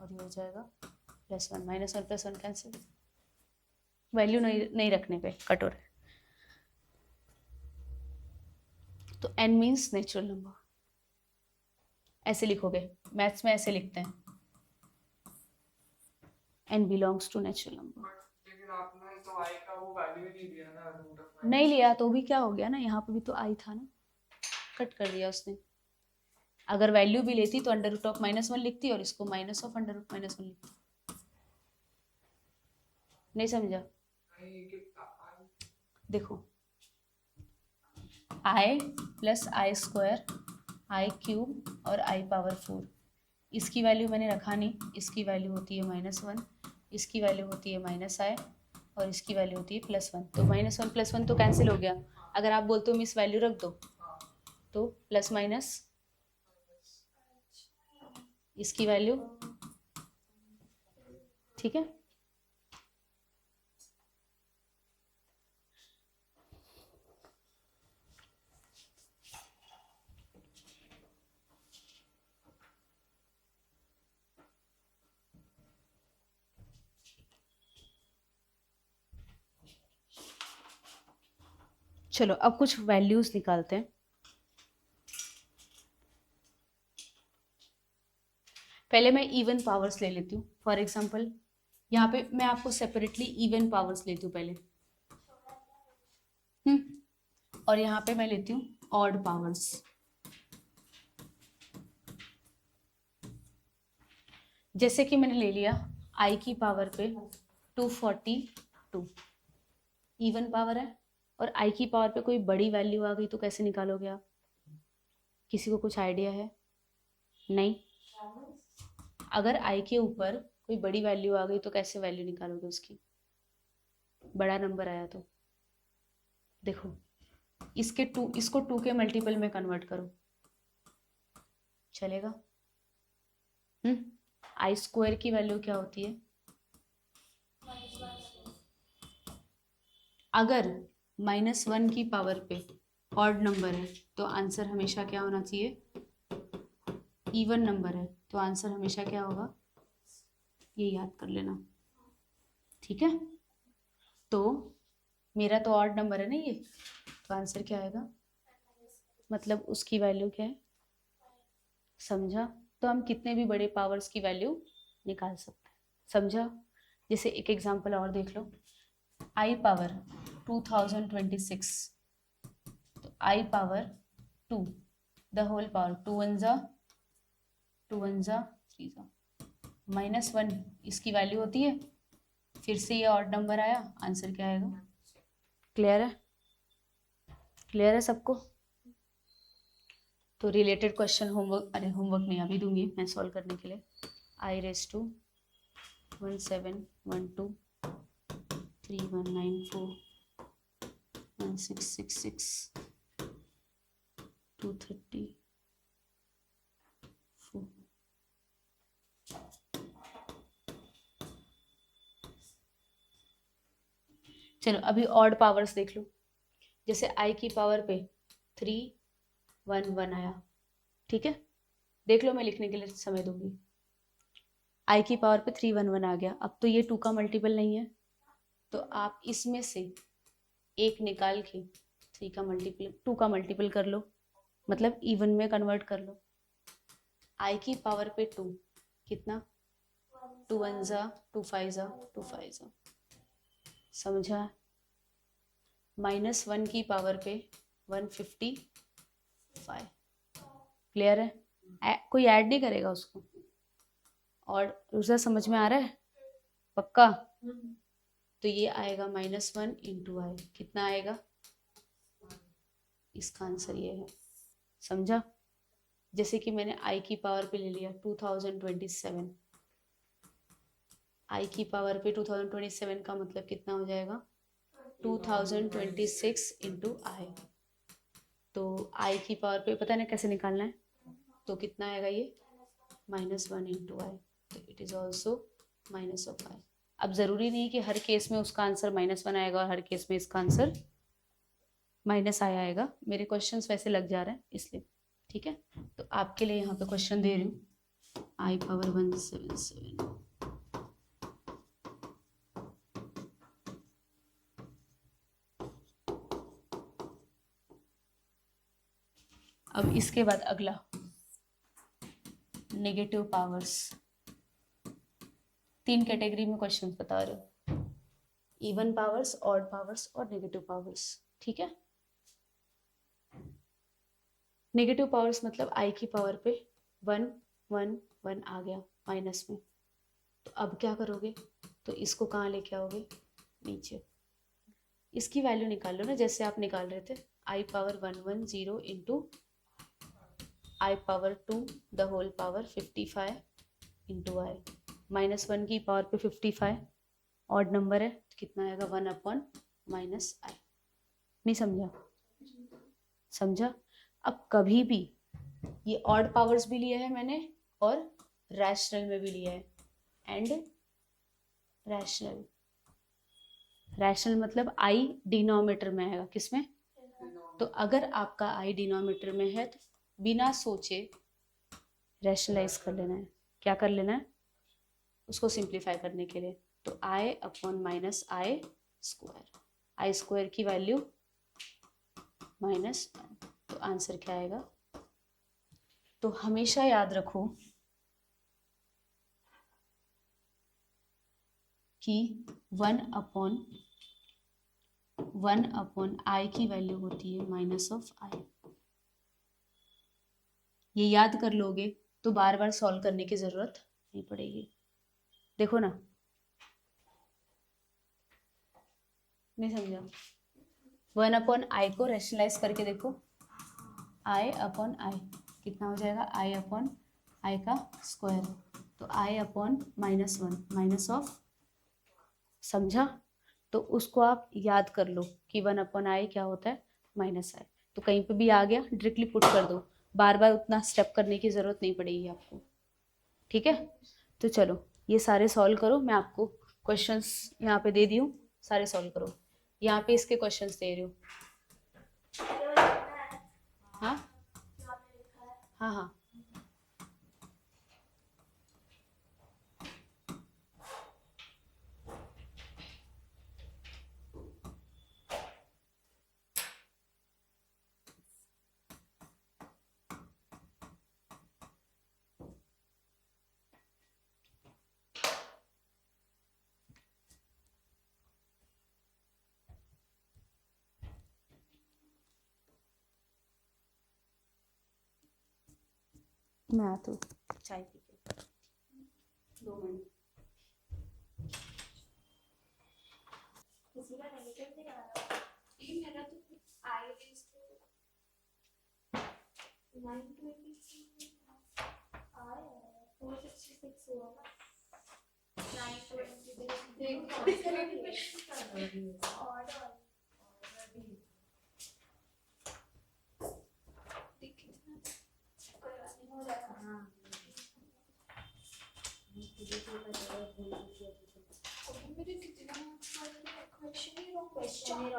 और ये हो जाएगा +1, -1 +1 कैंसिल, वैल्यू नहीं रखने पे कट हो रहा है। तो n मीन्स नेचुरल नंबर, ऐसे लिखोगे, मैथ्स में ऐसे लिखते हैं, n belongs to natural number. लेकिन आपने तो i का वो वैल्यू नहीं दिया ना, रूट ऑफ नहीं लिया तो भी क्या हो गया ना, यहाँ पे भी तो i था ना, कट कर दिया उसने। अगर वैल्यू भी लेती तो अंडर रूट ऑफ -1 लिखती और इसको माइनस ऑफ अंडर रूट -1 लिखती। नहीं समझा, देखो, i plus I square, I cube और i पावर 4, इसकी वैल्यू मैंने रखा नहीं, इसकी वैल्यू होती है -1, इसकी वैल्यू होती है -i और इसकी वैल्यू होती है +1, तो -1 +1 तो कैंसिल हो गया। अगर आप बोलते हो मिस वैल्यू रख दो तो प्लस माइनस इसकी वैल्यू, ठीक है। चलो अब कुछ वैल्यूज निकालते हैं। पहले मैं इवन पावर्स ले लेती हूँ। फॉर एग्जांपल यहाँ पे मैं आपको सेपरेटली इवन पावर्स लेती हूँ पहले, और यहाँ पे मैं लेती हूँ ऑड पावर्स। जैसे कि मैंने ले लिया i की पावर पे 242, इवन पावर है, और i की पावर पे कोई बड़ी वैल्यू आ गई तो कैसे निकालोगे आप, किसी को कुछ आइडिया है? नहीं, अगर i के ऊपर कोई बड़ी वैल्यू आ गई तो कैसे वैल्यू निकालोगे उसकी, बड़ा नंबर आया तो। देखो, इसको 2 के मल्टीपल में कन्वर्ट करो, चलेगा? आई स्क्वायर की वैल्यू क्या होती है? अगर -1 की पावर पे ऑड नंबर है तो आंसर हमेशा क्या होना चाहिए, इवन नंबर है तो आंसर हमेशा क्या होगा, ये याद कर लेना, ठीक है। तो मेरा तो ऑड नंबर है ना ये, तो आंसर क्या आएगा, मतलब उसकी वैल्यू क्या है, समझा। तो हम कितने भी बड़े पावर्स की वैल्यू निकाल सकते हैं, समझा। जैसे एक एग्जांपल और देख लो, i पावर 2026, तो i power 2 the whole power, 2 1 जा 3 जा -1, इसकी वैल्यू होती है, फिर से ये ऑड नंबर आया, आंसर क्या आएगा। क्लियर है? क्लियर है सबको? तो रिलेटेड क्वेश्चन होमवर्क, अरे होमवर्क नहीं अभी दूंगी मैं सॉल्व करने के लिए। i⁻²171231941666 234। चलो अभी ऑड पावर्स देख लो। जैसे आई की पावर पे 3 1 1 आया, ठीक है, देख लो, मैं लिखने के लिए समय दूंगी। आई की पावर पे 3 1 1 आ गया। अब तो ये 2 का मल्टीपल नहीं है, तो आप इसमें से एक निकाल के 3 का मल्टीपल 2 का मल्टीपल कर लो, मतलब इवन में कन्वर्ट कर लो। आई की पावर पे 2 कितना, 2 1 जा 2 5 जा 2 5 जा, समझा। -1 की पावर पे 155, क्लियर है। कोई ऐड नहीं करेगा उसको। और दूसरा समझ में आ रहा है पक्का? तो ये आएगा -1 इंटू आई, कितना आएगा, इसका आंसर ये है, समझा। जैसे कि मैंने आई की पावर पे ले लिया 2027, आई की पावर पे 2027 का मतलब कितना हो जाएगा, 2026 इंटू आई। तो आई की पावर पे पता नहीं कैसे निकालना है, तो कितना आएगा ये, -1 इंटू आई, तो it is also minus of i. अब जरूरी नहीं कि हर केस में उसका आंसर -1 आएगा और हर केस में इसका आंसर -i आएगा। मेरे क्वेश्चंस वैसे लग जा रहे हैं इसलिए, ठीक है। तो आपके लिए यहाँ पे क्वेश्चन दे रही हूँ, आई पावर 177। अब इसके बाद अगला नेगेटिव पावर्स। 3 कैटेगरी में क्वेश्चन बता रहे हो, इवन पावर्स, ऑड पावर्स और नेगेटिव पावर्स, ठीक है। नेगेटिव पावर्स मतलब आई की पावर पे 1 1 1 आ गया माइनस में, तो अब क्या करोगे, तो इसको कहाँ लेके आओगे, नीचे। इसकी वैल्यू निकाल लो ना, जैसे आप निकाल रहे थे, i power 110 into i power 2 the whole power 55 into i. -1 की पावर पे 55 ऑड नंबर है, तो कितना आएगा, 1/-i। नहीं समझा? समझा। अब कभी भी ये ऑड पावर्स भी लिया है मैंने और रैशनल में भी लिया है, एंड रैशनल। रैशनल मतलब आई डिनोमिनेटर में आएगा, किसमें, तो अगर आपका आई डिनोमिनेटर में है तो बिना सोचे रैशनलाइज कर लेना है। क्या कर लेना है, उसको सिंप्लीफाई करने के लिए, तो i upon -i square, I square की वैल्यू -1, तो आंसर क्या आएगा। तो हमेशा याद रखो कि 1/1 आई की वैल्यू होती है -i। ये याद कर लोगे तो बार बार सॉल्व करने की जरूरत नहीं पड़ेगी। देखो ना, नहीं समझा, 1/i को रैशनलाइज करके देखो, i/i कितना हो जाएगा, i/i का स्क्वायर, तो i/-1 माइनस ऑफ, समझा। तो उसको आप याद कर लो कि 1/i क्या होता है, -i। तो कहीं पे भी आ गया डायरेक्टली पुट कर दो, बार बार उतना स्टेप करने की जरूरत नहीं पड़ेगी आपको, ठीक है। तो चलो ये सारे सॉल्व करो, मैं आपको क्वेश्चंस यहाँ पे दे दी हूँ, सारे सॉल्व करो। यहाँ पे इसके क्वेश्चंस दे रही हूँ। हाँ हाँ हाँ, मैं आती हूँ चाय पी के, 2 मिनट। किसी का नेगेटिव नहीं आ रहा, ये मेरा तो आई इज 923 आया 466 हुआ ना, 923 देखो ऑर्डर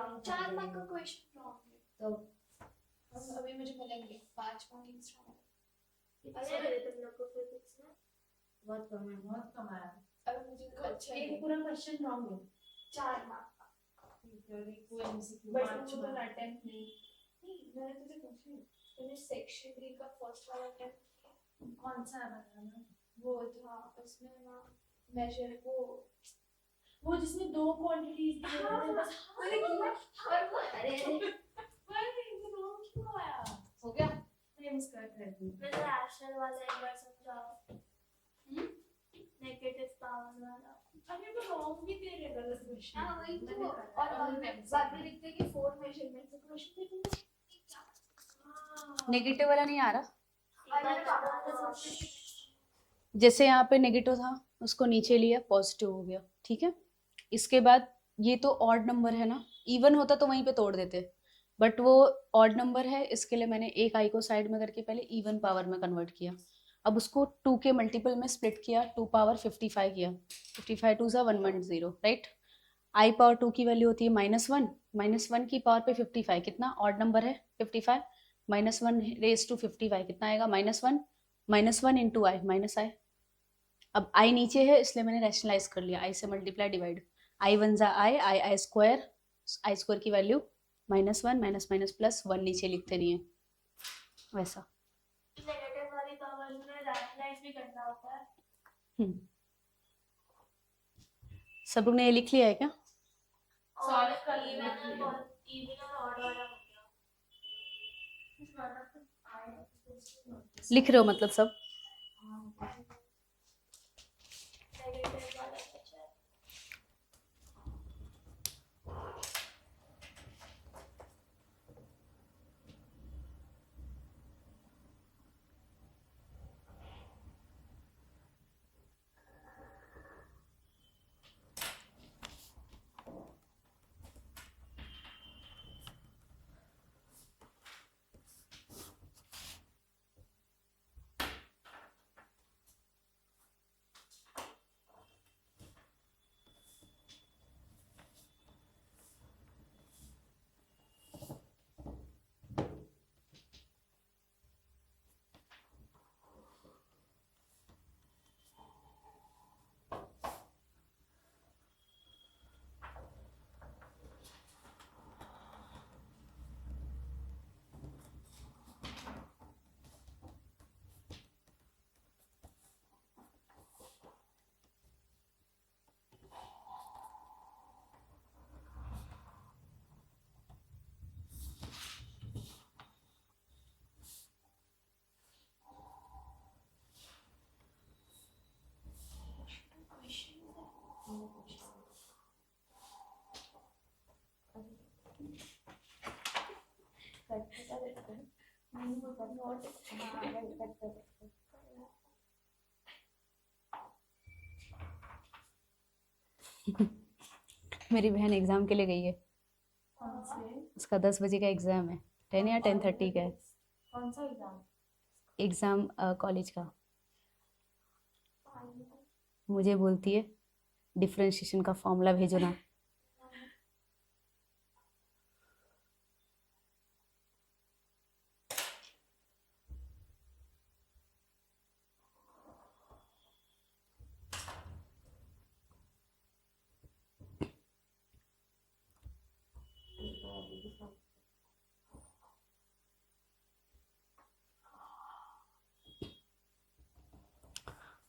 रॉन्ग 4 मार्क का क्वेश्चन रॉन्ग है तो अभी मुझे मिलेंगे 5 मार्क एक्स्ट्रा कितने मिले तुम लोग को फिजिक्स में? बहुत कम आया। अभी मुझे अच्छा एक पूरा क्वेश्चन रॉन्ग है। 4 मार्क कोई एमसीक्यू बट पांच वो तो मार्क। अटेम्प्ट नहीं मैंने तुझे पूछा मैंने सेक्शन 3 का फर्स्ट वाला अटेम्प्ट किया कौन सा है बताना? वो था उसमें ना मेजर वो जिसमें दो क्वांटिटीज दी हुई है बस। मैंने किया और वो अरे ये रॉन्ग क्यों आया? हो गया? मैं मिस कर रही थी। मुझे रैशनल वाला एक बार समझाओ। नेगेटिव पावर वाला। अरे तो रॉन्ग भी दे रहे गलत क्वेश्चन। हाँ वही तो मैंने करा। और बाद में लिखते हैं कि 4 मेजरमेंट से क्वेश्चन देखूंगा नेगेटिव वाला नहीं आ रहा। और मैंने पापा को समझ जैसे यहाँ पे नेगेटिव था उसको नीचे लिया, पॉजिटिव हो गया, ठीक है। इसके बाद ये तो ऑड नंबर है ना, इवन होता तो वहीं पे तोड़ देते, बट वो ऑड नंबर है, इसके लिए मैंने एक आई को साइड में करके पहले इवन पावर में कन्वर्ट किया। अब उसको 2 के मल्टीपल में स्प्लिट किया, 2 पावर 55 किया, 55 2 110, राइट। आई पावर 2 की वैल्यू होती है -1, -1 की पावर पे 55 कितना ऑड नंबर है 55, -1 रेज टू 55 कितना आएगा -1, -1 इंटू आई माइनस आई। अब आई नीचे है इसलिए मैंने रैशनलाइज कर लिया, आई से मल्टीप्लाई डिवाइड, आई वन जा आई, आई स्क्वायर की वैल्यू -1 माइनस माइनस प्लस 1 नीचे लिखते नहीं है वैसा। नेगेटिव वाली पावर में रैशनलाइज भी करना होता है। सब लोग ने ये लिख लिया है क्या? और Solve कर इवन लिया। और इवन और ऑड वाला हो गया। लिख रहे हो मतलब सब? नेगेटिव वाला बचा है। मेरी बहन एग्जाम के लिए गई है, कौन से? उसका 10 बजे का एग्जाम है, 10 या 10:30 का है कौन सा एग्जाम? एग्जाम कॉलेज का। मुझे बोलती है डिफरेंशिएशन का फॉर्मूला भेजो ना।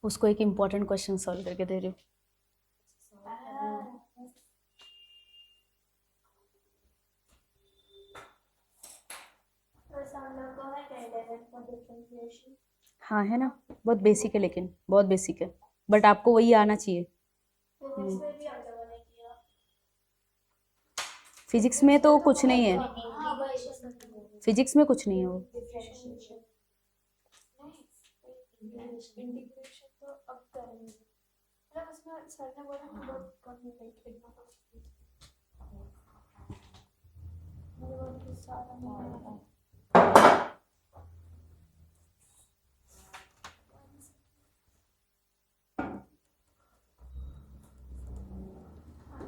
उसको एक इम्पोर्टेंट क्वेश्चन सॉल्व करके दे रही हूँ। हाँ है ना, बहुत बेसिक है, लेकिन बहुत बेसिक है, बट आपको वही आना चाहिए। फिजिक्स में तो कुछ नहीं है, फिजिक्स में कुछ नहीं है वो। इंटीग्रेशन तो अब करेंगे मतलब उसमें सर ने बोला हम लोग करने बैठे मुझे बहुत सारा नहीं आता।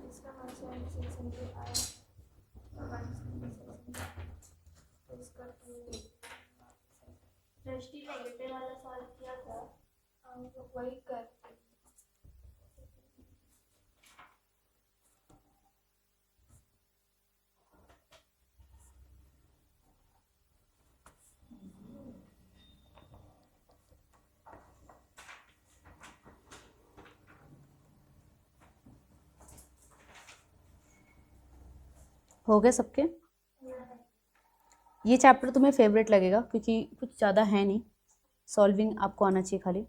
इसका मैसेज आया दृष्टि नेगेटिव वाला सॉल्व किया था। हम लोग वही करते हैं। हो गए सबके? ये चैप्टर तुम्हें फेवरेट लगेगा क्योंकि कुछ ज़्यादा है नहीं, सॉल्विंग आपको आना चाहिए खाली।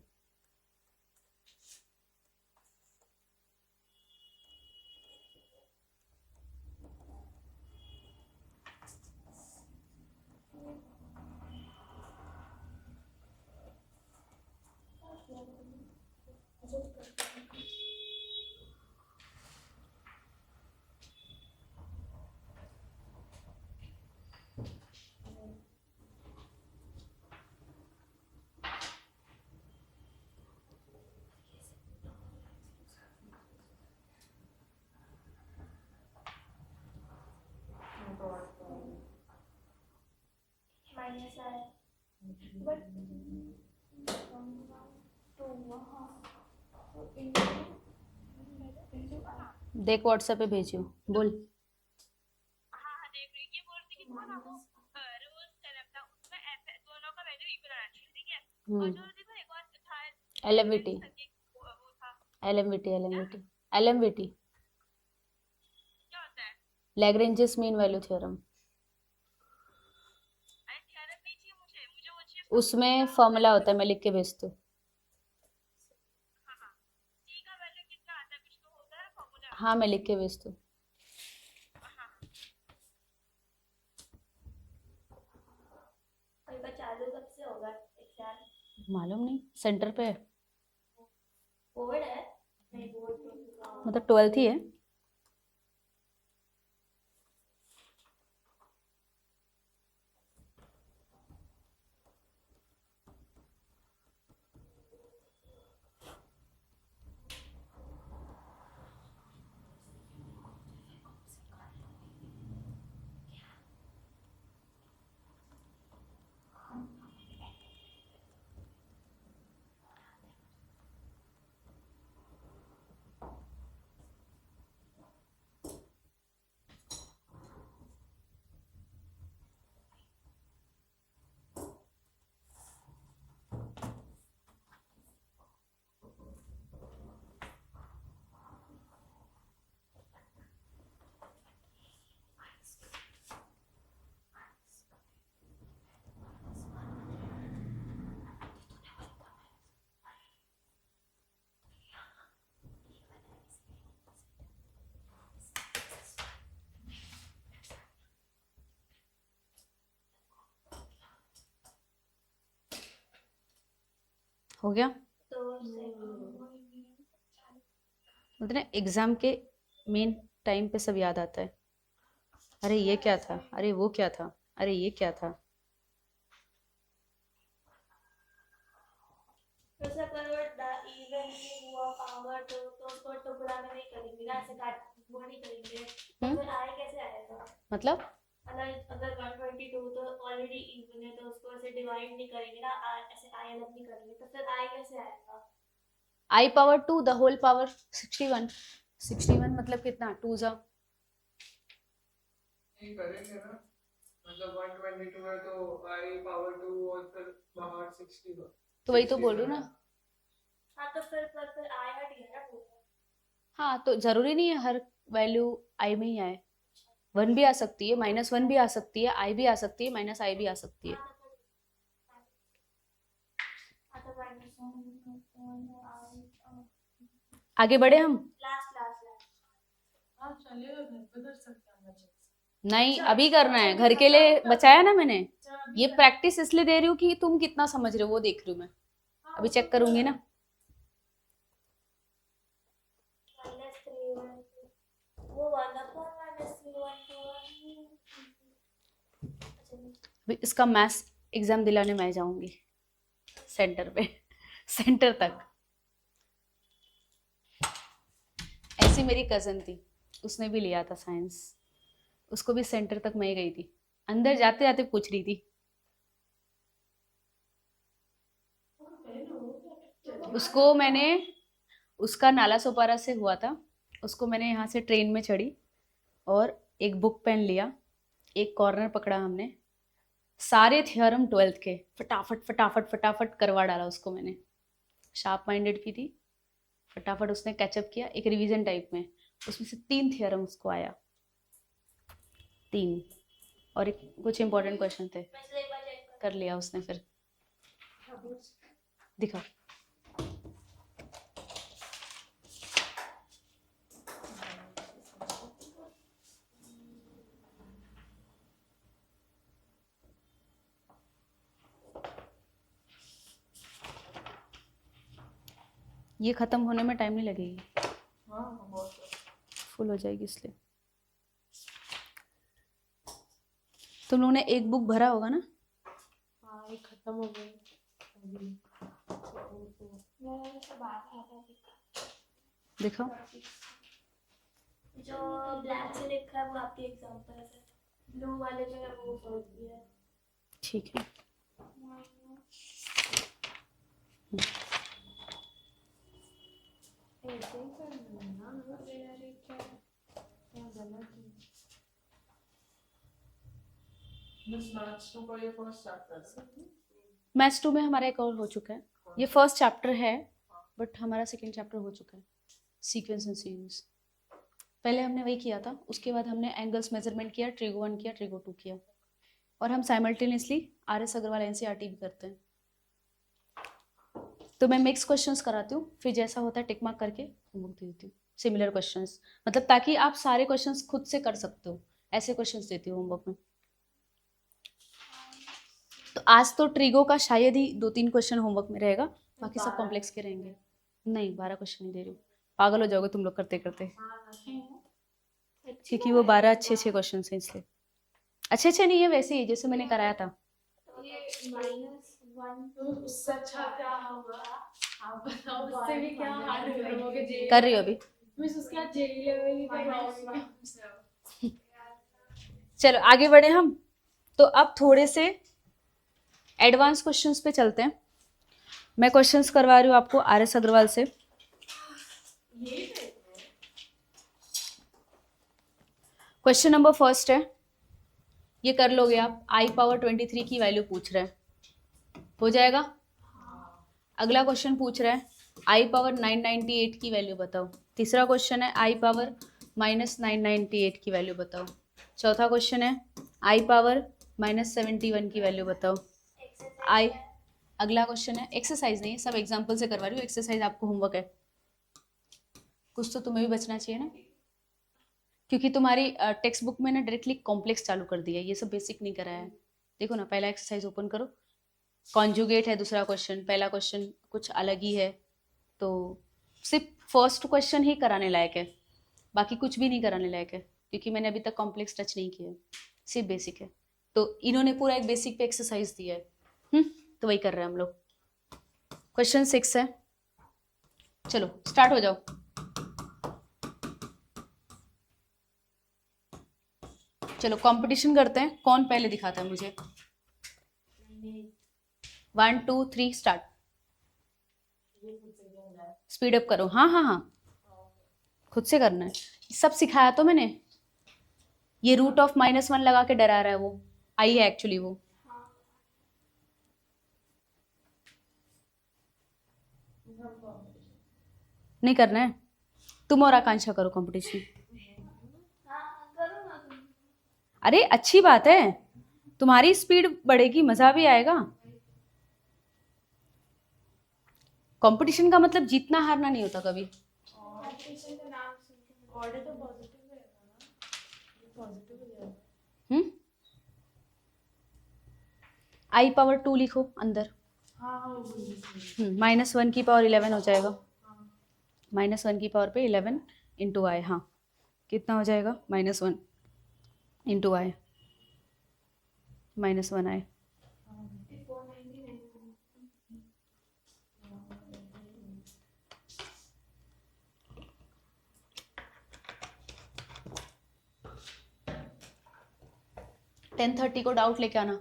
माइनस आया बट तो वहाँ तो इंटू देख व्हाट्सएप पे भेजियो, बोल। हाँ हाँ देख रही ये बोल रही कि वो ना वो रोज सेलेक्ट था उसमें ऐसे दोनों का वैल्यू इक्वल आना चाहिए, ठीक है। और जो देखो एक और था एलएमवीटी वो था एलएमवीटी एलएमवीटी क्या होता है। Lagrange's mean value theorem. अरे थ्योरम नहीं चाहिए मुझे मुझे वो चाहिए उसमें फॉर्मूला होता है, मैं लिख के भेजती हूँ। हाँ हाँ टी का वैल्यू कितना आता है कुछ तो होता है फॉर्मूला। हाँ मैं लिख के भेजती हूँ। कल का चालू कब से होगा एग्जाम। मालूम नहीं, सेंटर पे है, बोर्ड है नहीं बोर्ड तो मतलब 12th ही है। हो गया। तो बोलते ना एग्जाम के मेन टाइम पे सब याद आता है। अरे ये क्या था, अरे वो क्या था, अरे ये क्या था। जैसे अगर इवन हुआ पावर तो उसको टुकड़ा में नहीं करेंगे ना ऐसे काट वो नहीं करेंगे तो फिर आए कैसे आएगा। मतलब अगर 122 तो ऑलरेडी इवन है तो उसको ऐसे डिवाइड नहीं करेंगे ना ऐसे आई अलग नहीं करेंगे तो फिर आए कैसे आएगा। I power 2 the whole power 61 मतलब कितना 2 जा नहीं करेंगे ना, मतलब 122 है तो आई पावर 2 और फिर बाहर 60 हो। तो वही तो बोल रही हूँ ना। हाँ तो फिर आए हट गया ना पूरा। हाँ तो जरूरी नहीं है हर वैल्यू आई में ही आए, 1 भी आ सकती है, -1 भी आ सकती है, आई भी आ सकती है, -i भी आ सकती है। हाँ तो आगे बढ़े हम। लास्ट लास्ट लास्ट हाँ चलेगा घर पे कर सकते हैं बच्चे। नहीं अभी करना है, घर के लिए बचाया ना मैंने। ये प्रैक्टिस इसलिए दे रही हूँ कि तुम कितना समझ रहे हो वो देख रही हूँ मैं, अभी चेक करूंगी ना। वो वाला अभी इसका मैथ्स एग्जाम दिलाने मैं जाऊंगी सेंटर पे सेंटर तक। ऐसी मेरी कजन थी, उसने भी लिया था साइंस, उसको भी सेंटर तक मैं ही गई थी, अंदर जाते जाते पूछ रही थी उसको मैंने, उसका नाला सोपारा से हुआ था, उसको मैंने यहाँ से ट्रेन में चढ़ी और एक बुक पेन लिया, एक कॉर्नर पकड़ा हमने, सारे थ्योरम 12th के फटाफट फटाफट फटाफट करवा डाला उसको मैंने। शार्प माइंडेड भी थी, फटाफट उसने कैचअप किया एक रिवीजन टाइप में। उसमें से 3 थ्योरम उसको आया, 3, और एक कुछ इंपॉर्टेंट क्वेश्चन थे, कर लिया उसने फिर। दिखा। ये खत्म होने में टाइम नहीं लगेगी, हाँ बहुत फुल हो जाएगी इसलिए। तुम लोगों ने एक बुक भरा होगा ना? हाँ ये खत्म हो गई अभी। मेरा तो बात है दिखाओ। जो ब्लैक से लिखा है वो आपके एग्जांपल है, ब्लू वाले जो है वो सॉल्व किया है। ठीक है। ऐसे ही करना है ना। अरे यार ये क्या है? क्या गलत है? बस मैथ्स टू का ये फर्स्ट चैप्टर है। मैथ्स 2 में हमारा एक और हो चुका है, ये फर्स्ट चैप्टर है बट हमारा सेकंड चैप्टर हो चुका है, सीक्वेंस एंड सीरीज। पहले हमने वही किया था, उसके बाद हमने एंगल्स मेजरमेंट किया, ट्रिगो 1 किया, ट्रिगो 2 किया, और हम साइमल्टेनियसली RS अग्रवाल NCERT भी करते हैं। तो मैं मिक्स क्वेश्चंस कराती हूँ, फिर जैसा होता है टिक मार्क करके होमवर्क दे देती हूँ, सिमिलर क्वेश्चंस, मतलब ताकि आप सारे क्वेश्चंस खुद से कर सकते हो, ऐसे क्वेश्चंस देती हूँ होमवर्क में। तो आज तो ट्रिगो का शायद ही 2-3 क्वेश्चन होमवर्क में रहेगा, बाकी सब कॉम्प्लेक्स के रहेंगे। नहीं 12 क्वेश्चन नहीं दे रही हूँ, पागल हो जाओगे तुम लोग करते करते, क्योंकि वो 12 अच्छे क्वेश्चन हैं इसलिए। अच्छे नहीं है वैसे ही जैसे मैंने कराया था। ये -1 तो उससे अच्छा क्या होगा? आप बताओ, उससे भी क्या हार्ड करोगे? जे कर रही हो अभी? मिस उसके बाद जेई लेवल ही करवाओगे। चलो आगे बढ़े हम। तो अब थोड़े से एडवांस क्वेश्चंस पे चलते हैं। मैं क्वेश्चंस करवा रही हूँ आपको RS अग्रवाल से। क्वेश्चन नंबर फर्स्ट है, ये कर लोगे आप, I⁻23 की वैल्यू पूछ रहा है, हो जाएगा। अगला क्वेश्चन पूछ रहा है I⁻998 की वैल्यू बताओ। तीसरा क्वेश्चन है I⁻−998 की वैल्यू बताओ। चौथा क्वेश्चन है I⁻−71 की वैल्यू बताओ। अगला क्वेश्चन है, एक्सरसाइज नहीं है, सब एग्जाम्पल से करवा रही हूँ, एक्सरसाइज आपको होमवर्क है, कुछ तो तुम्हें भी बचना चाहिए ना, क्योंकि तुम्हारी टेक्स्ट बुक में ना डायरेक्टली कॉम्प्लेक्स चालू कर दिया है, ये सब बेसिक नहीं कराया है। देखो ना, पहला एक्सरसाइज ओपन करो, कॉन्जुगेट है दूसरा क्वेश्चन, पहला क्वेश्चन कुछ अलग ही है, तो सिर्फ फर्स्ट क्वेश्चन ही कराने लायक है, बाकी कुछ भी नहीं कराने लायक है, क्योंकि मैंने अभी तक कॉम्प्लेक्स टच नहीं किया है, सिर्फ बेसिक है। तो इन्होंने पूरा एक बेसिक पे एक्सरसाइज दिया है, तो वही कर रहे हैं हम लोग। क्वेश्चन 6 है, चलो स्टार्ट हो जाओ। चलो कंपटीशन करते हैं, कौन पहले दिखाता है मुझे। 1 2 3 स्टार्ट। स्पीड अप करो, हाँ, खुद से करना है, सब सिखाया तो मैंने। ये √−1 लगा के डरा रहा है, वो आई है एक्चुअली वो। नहीं करना है, तुम और आकांक्षा करो कंपटीशन। अरे अच्छी बात है, तुम्हारी स्पीड बढ़ेगी, मजा भी आएगा। कंपटीशन का मतलब जीतना हारना नहीं होता कभी। I⁻2 लिखो अंदर, -1 की पावर 11 हो जाएगा, -1 की पावर पे 11 इंटू I, हाँ कितना हो जाएगा, -1 इंटू I, -1I। टेन 10:30 को डाउट लेके आना।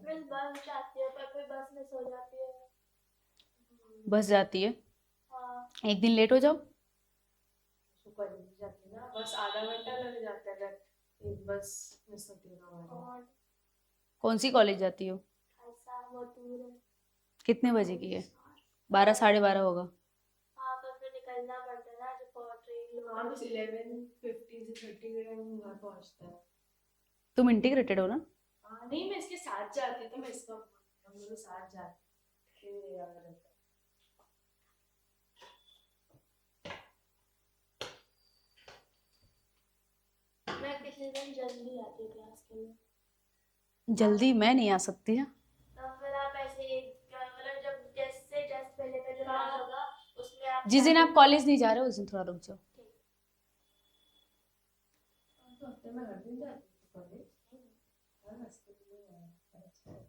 मिस बस जाती है पर फिर बस मिस हो जाती है। बस जाती है, हाँ एक दिन लेट हो जाओ। सुपर जल्दी जाती है ना, बस आधा घंटा लग जाता है अगर एक बस मिस होती है ना हमारी। और कौन सी कॉलेज जाती हो? ऐसा बहुत दूर है। कितने बजे की है? 12 12:30 होगा। हाँ पर फिर निकलना पड़ता है ना, जो ट्रेन हाँ बस 11:50 से 30 के टाइम घर पहुंचता है। तुम इंटीग्रेटेड हो ना? हाँ नहीं मैं इसके साथ जाती तो मैं इसका हम लोग साथ जाते फिर याद रहता है। मैं किसी दिन जल्दी आती हूँ क्लास के लिए। जल्दी मैं नहीं आ सकती है। तो फिर आप ऐसे मतलब जब जैसे जस्ट पहले पहले क्लास होगा उसमें आप जिस दिन आप कॉलेज नहीं जा रहे हो उस दिन थोड़ा रुक जाओ। तो हफ्ते में हर दिन जाती हूँ कॉलेज। हाँ रास्ते में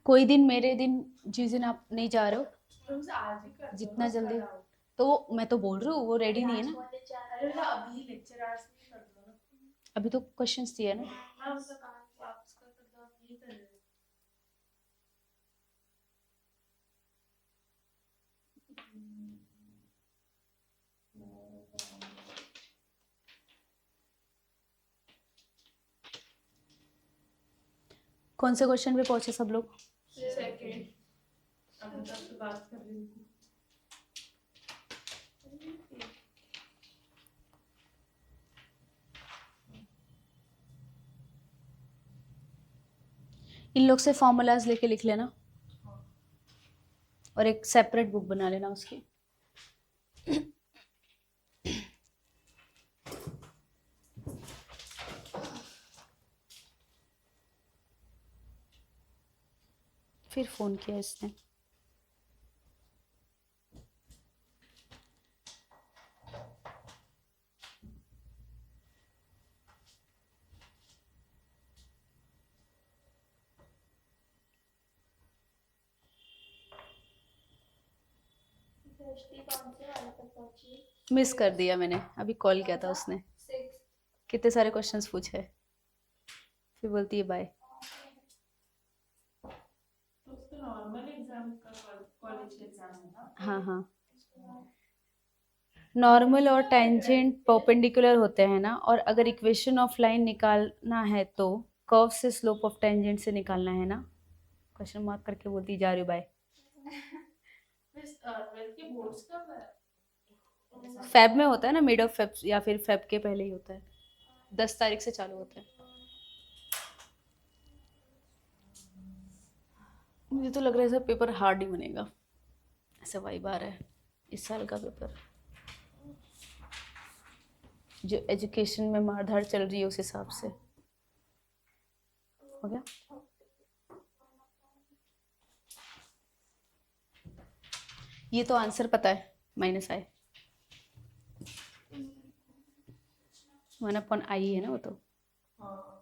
कोई दिन मेरे दिन जिस दिन आप नहीं जा रहे हो, तुमसे आज ही कर दो जितना ना उसका जल्दी, doubt। तो मैं तो बोल रही हूँ वो रेडी नहीं है ना। कॉलेज जा रहा अरे है तो अभी लेक्चर आवर्स में कर दो ना। अभी तो क्वेश्चंस दिए ना। हाँ उसका काम आप उसका कर दो आप यही कर रहे हो। कौन से क्वेश्चन पे पहुंचे सब लोग? सेकंड अभी तक तो बात कर रही थी। इन लोग से फॉर्मूलाज लेके लिख लेना और एक सेपरेट बुक बना लेना उसकी। फिर फोन किया इसने। दृष्टि कौन से वाले पर पहुंची? मिस कर दिया मैंने, अभी कॉल किया था उसने। 6 कितने सारे क्वेश्चंस पूछे, फिर बोलती है बाय। तो उसका नॉर्मल एग्जाम का कॉलेज का एग्जाम है ना। हाँ हाँ, नॉर्मल और टेंजेंट परपेंडिकुलर होते हैं ना, और अगर इक्वेशन ऑफ लाइन निकालना है तो कर्व से स्लोप ऑफ टेंजेंट से निकालना है ना। क्वेश्चन मार्क करके बोलती जा रही हूँ बाय। मिस ट्वेल्थ के बोर्ड्स कब है? फेब में होता है ना, मिड ऑफ फेब या फिर फेब के पहले ही होता है। 10 तारीख से चालू होता है। मुझे तो लग रहा है सर पेपर हार्ड ही बनेगा, ऐसा वाइब आ रहा है इस साल का पेपर। जो एजुकेशन में मारधाड़ चल रही है उस हिसाब से। हो गया? ये तो आंसर पता है, माइनस आई 1/i है ना वो तो। हाँ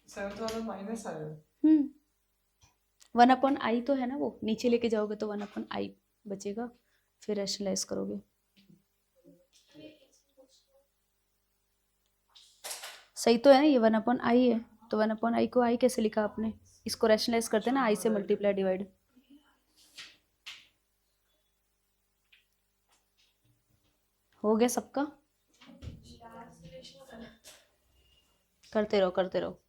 7th वाला माइनस आया। 1/i तो है ना, वो नीचे लेके जाओगे तो 1/i बचेगा, फिर रैशनलाइज करोगे। सही तो है ना, ये 1/i है, तो 1/i को i कैसे लिखा आपने? इसको रैशनलाइज करते हैं ना, i से मल्टीप्लाई डिवाइड। हो गया सबका? करते रहो करते रहो।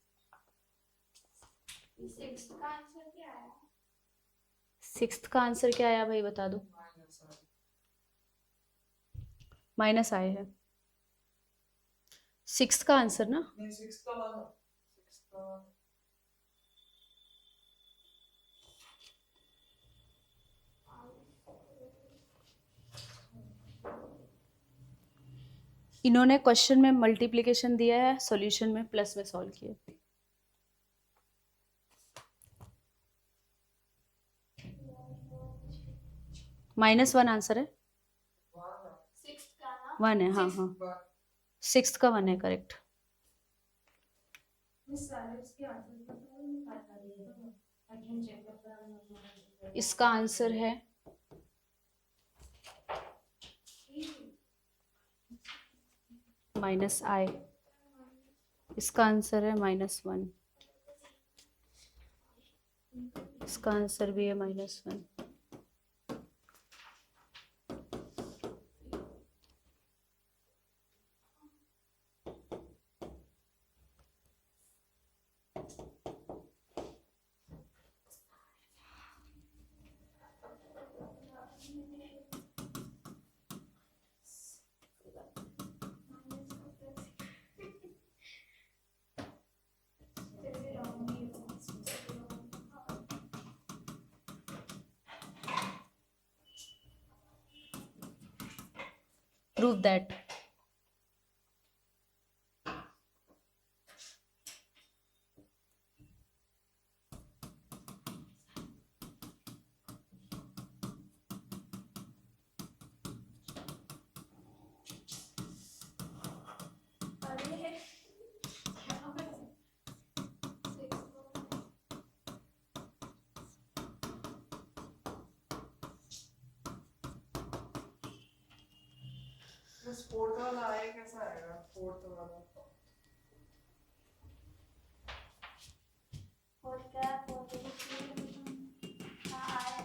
6 का आंसर क्या आया? 6th का आंसर क्या आया भाई बता दो। माइनस आए है 6th का आंसर ना। नहीं 6 का वाला 6 का इन्होंने क्वेश्चन में मल्टीप्लिकेशन दिया है, सॉल्यूशन में प्लस में सॉल्व किया। -1 आंसर है। 6 का ना 1 है, हाँ हाँ 6th का 1 है करेक्ट। मिस सारे इसके आंसर बता दिए तो आई कैन चेक द इसका आंसर है माइनस आई, इसका आंसर है -1, इसका आंसर भी है -1। Prove that. बस फोर्थ वाला आए कैसा आएगा? फोर्थ वाला और क्या फोटो हाँ आया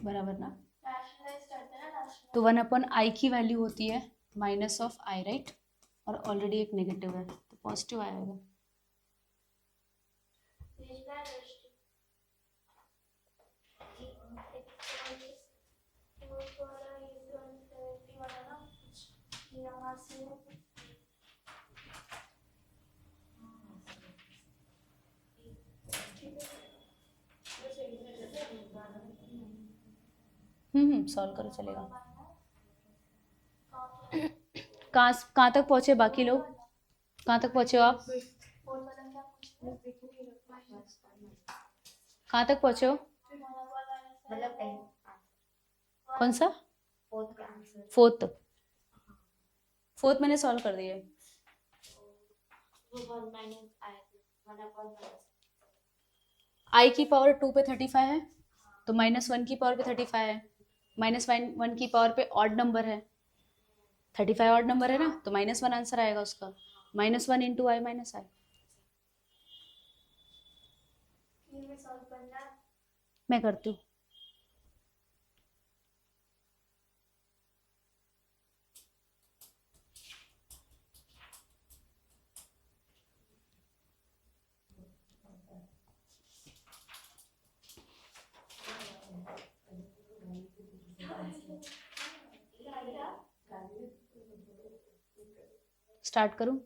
बराबर ना? रैशनलाइज करते हैं ना तो 1/i की वैल्यू होती है -i, राइट? और ऑलरेडी एक नेगेटिव है तो पॉजिटिव आएगा। सॉल्व करो चलेगा। कहाँ तक पहुंचे बाकी लोग? कहाँ तक पहुंचे हो आप? कहाँ तक पहुंचे हो? मतलब कौन सा? फोर्थ मैंने सॉल्व कर दिया। i की पावर 2 पे 35 है तो -1 की पावर पे 35 है, -1 की पावर पे ऑड नंबर है, 35 ऑड नंबर है ना, तो -1 आंसर आएगा उसका। -1 × i - i। मैं करती हूँ। स्टार्ट करूँ?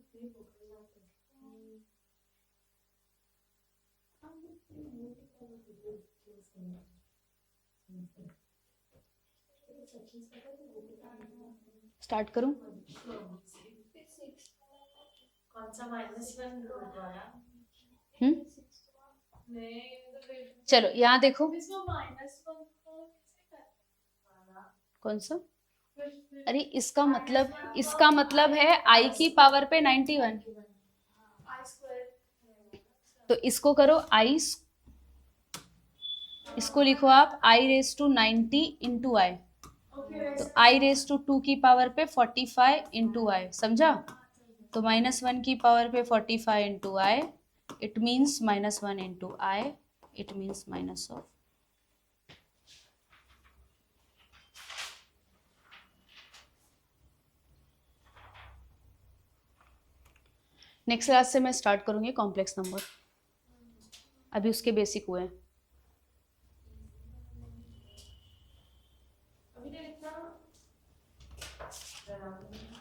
स्टार्ट करूँ? कौन सा -1 वाला? चलो यहाँ देखो, कौन सा? अरे इसका मतलब है i की पावर पे 91, तो इसको करो इसको लिखो आप i⁻90 × i, तो i⁻2 की पावर पे 45 × i, समझा? तो -1 की पावर पे 45 × i, it means -1 × i, it means minus of. Next class से मैं स्टार्ट करूंगी कॉम्प्लेक्स नंबर, अभी उसके बेसिक हुए हैं।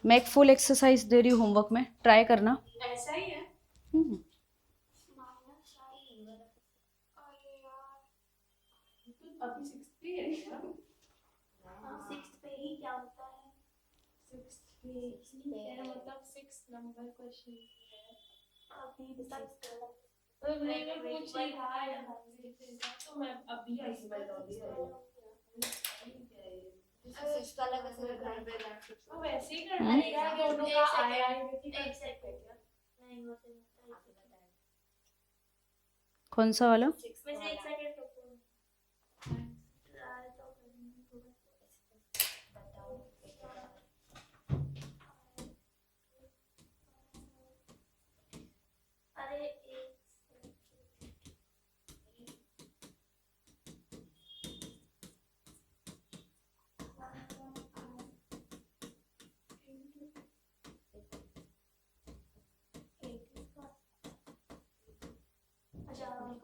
मैं एक फुल एक्सरसाइज दे रही हूँ होमवर्क में, ट्राई करना। ऐसा ही है। अभी 60 है क्या? 6 पे ही क्या होता है? 6 मतलब 6 नंबर क्वेश्चन है। अभी तक तो मैंने पूछ ही था यार, तो मैं अभी आई हूँ, मैं लॉबी आई हूँ। इसका अलग ऐसे रखा है। तो वैसे ही करना है यार, दोनों का आया है कि कर सकते हैं क्या? नहीं वो तो नहीं। कौन सा वाला? वैसे 1 सेकंड रुको।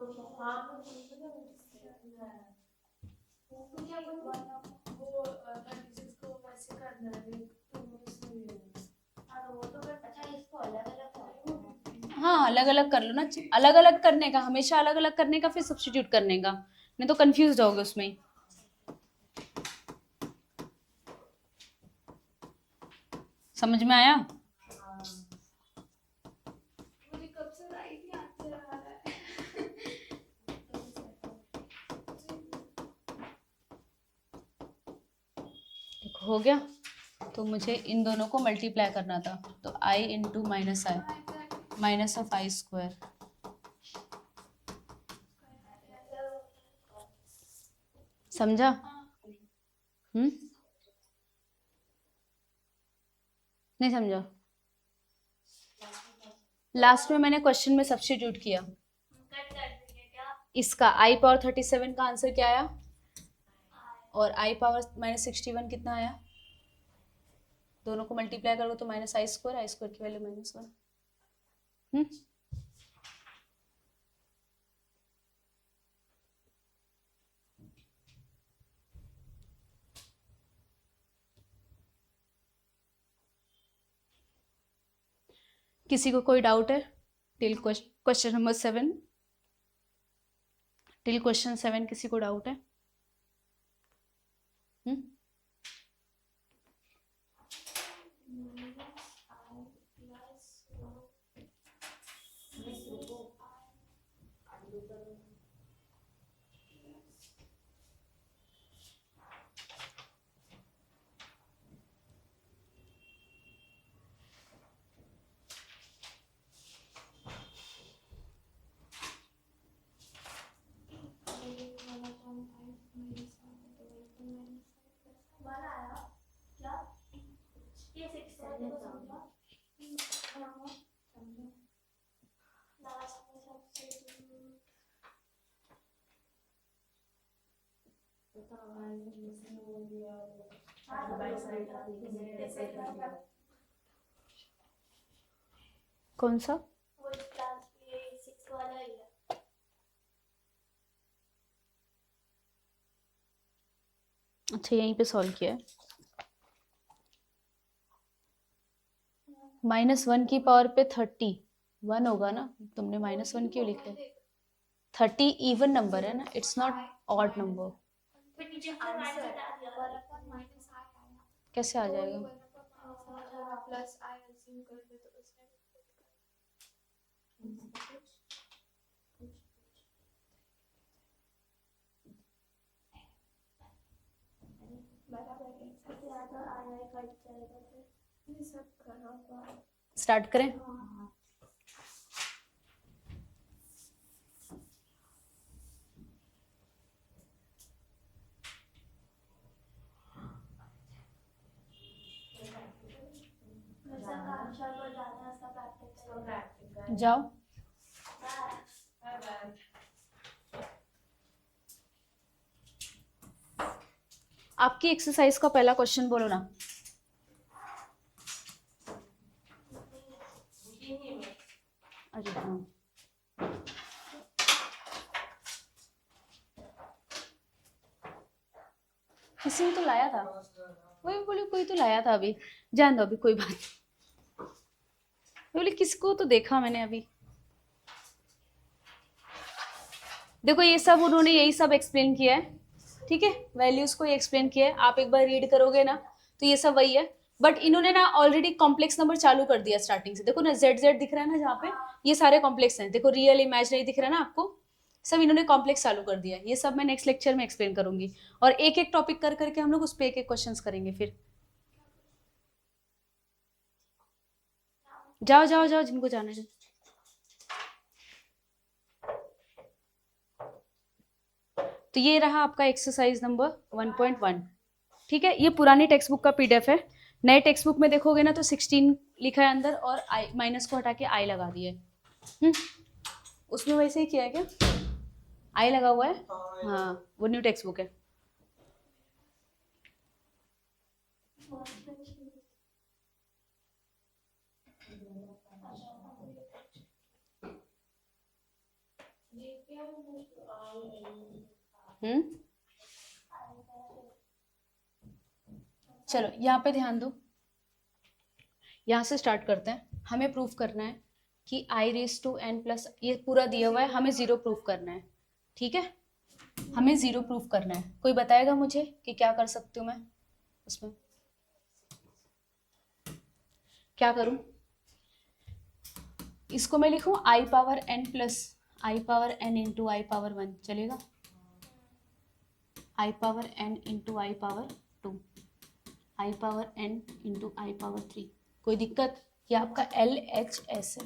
हाँ वो क्या वो 36 को वैसे करना है तो इसमें हाँ वो तो अच्छा इसको अलग अलग करना हाँ अलग अलग कर लो ना, अलग अलग करने का, हमेशा अलग अलग करने का, फिर सब्स्टिट्यूट करने का, नहीं तो कंफ्यूज होगे उसमें। समझ में आया? मुझे कब से राइट नहीं आते रहा है देखो हो गया, तो मुझे इन दोनों को मल्टीप्लाई करना था, तो i into minus I, minus of I square. समझा? नहीं समझा? लास्ट में मैंने क्वेश्चन में सब्स्टिट्यूट किया। कट कर देंगे क्या इसका i पावर 37 का आंसर क्या आया, और i पावर माइनस 61 कितना आया? दोनों को मल्टीप्लाई करोगे तो माइनस आई स्क्वायर की वैल्यू -1। किसी को कोई डाउट है till question number 7? Till question 7 किसी को डाउट है? कौन सा? वो क्लास ये 6 वाला ही है अच्छा यहीं पे सॉल्व किया है। -1 की पावर पे 31 होगा ना, तुमने -1 क्यों लिखा है? 30 इवन नंबर है ना, इट्स नॉट ऑड नंबर। फिर नीचे आंसर बता दिया माइनस आई आया कैसे आ जाएगा? प्लस आई अज्यूम कर दे तो उसमें बराबर है सबसे ज्यादा आया कट जाएगा फिर ये सब करो स्टार्ट करें? वैसा कांशा को जाना है सब प्रैक्टिस करो जाओ। आपकी एक्सरसाइज का पहला क्वेश्चन बोलो ना। अच्छा हाँ। किसी ने तो लाया था, वही बोले कोई तो लाया था अभी, जान दो अभी कोई बात नहीं। बोले किसको तो देखा मैंने अभी। देखो ये सब उन्होंने यही सब एक्सप्लेन किया है, ठीक है, वैल्यूज को ये एक्सप्लेन किया है। आप एक बार रीड करोगे ना तो ये सब वही है, बट इन्होंने ना ऑलरेडी कॉम्प्लेक्स नंबर चालू कर दिया स्टार्टिंग से। देखो ना z दिख रहा है ना जहाँ पे, ये सारे कॉम्प्लेक्स हैं। देखो रियल इमेजिनरी दिख रहा है ना आपको, सब इन्होंने कॉम्प्लेक्स चालू कर दिया है। ये सब मैं नेक्स्ट लेक्चर में एक्सप्लेन करूंगी, और एक एक टॉपिक कर करके हम लोग उस पर एक एक क्वेश्चंस करेंगे। फिर जाओ जाओ जाओ जिनको जाना है। तो ये रहा आपका एक्सरसाइज नंबर 1.1, ठीक है। ये पुरानी टेक्स्ट बुक का पीडीएफ है। नए टेक्स्ट बुक में देखोगे ना तो 16 लिखा है अंदर, और आई माइनस को हटा के आई लगा दिया है। उसमें वैसे ही किया है क्या? आई लगा हुआ है, हाँ वो न्यू टेक्स्ट बुक है। चलो यहाँ पे ध्यान दो, यहाँ से स्टार्ट करते हैं। हमें प्रूफ करना है कि i⁻n+, ये पूरा दिया हुआ है, हमें 0 प्रूफ करना है, ठीक है। हमें 0 प्रूफ करना है। कोई बताएगा मुझे कि क्या कर सकती हूँ मैं उसमें, क्या करूँ? इसको मैं लिखूँ i⁻n इंटू i⁻1, चलेगा? i⁻n into i⁻2, i⁻n into i⁻3, कोई दिक्कत? ये आपका LHS है।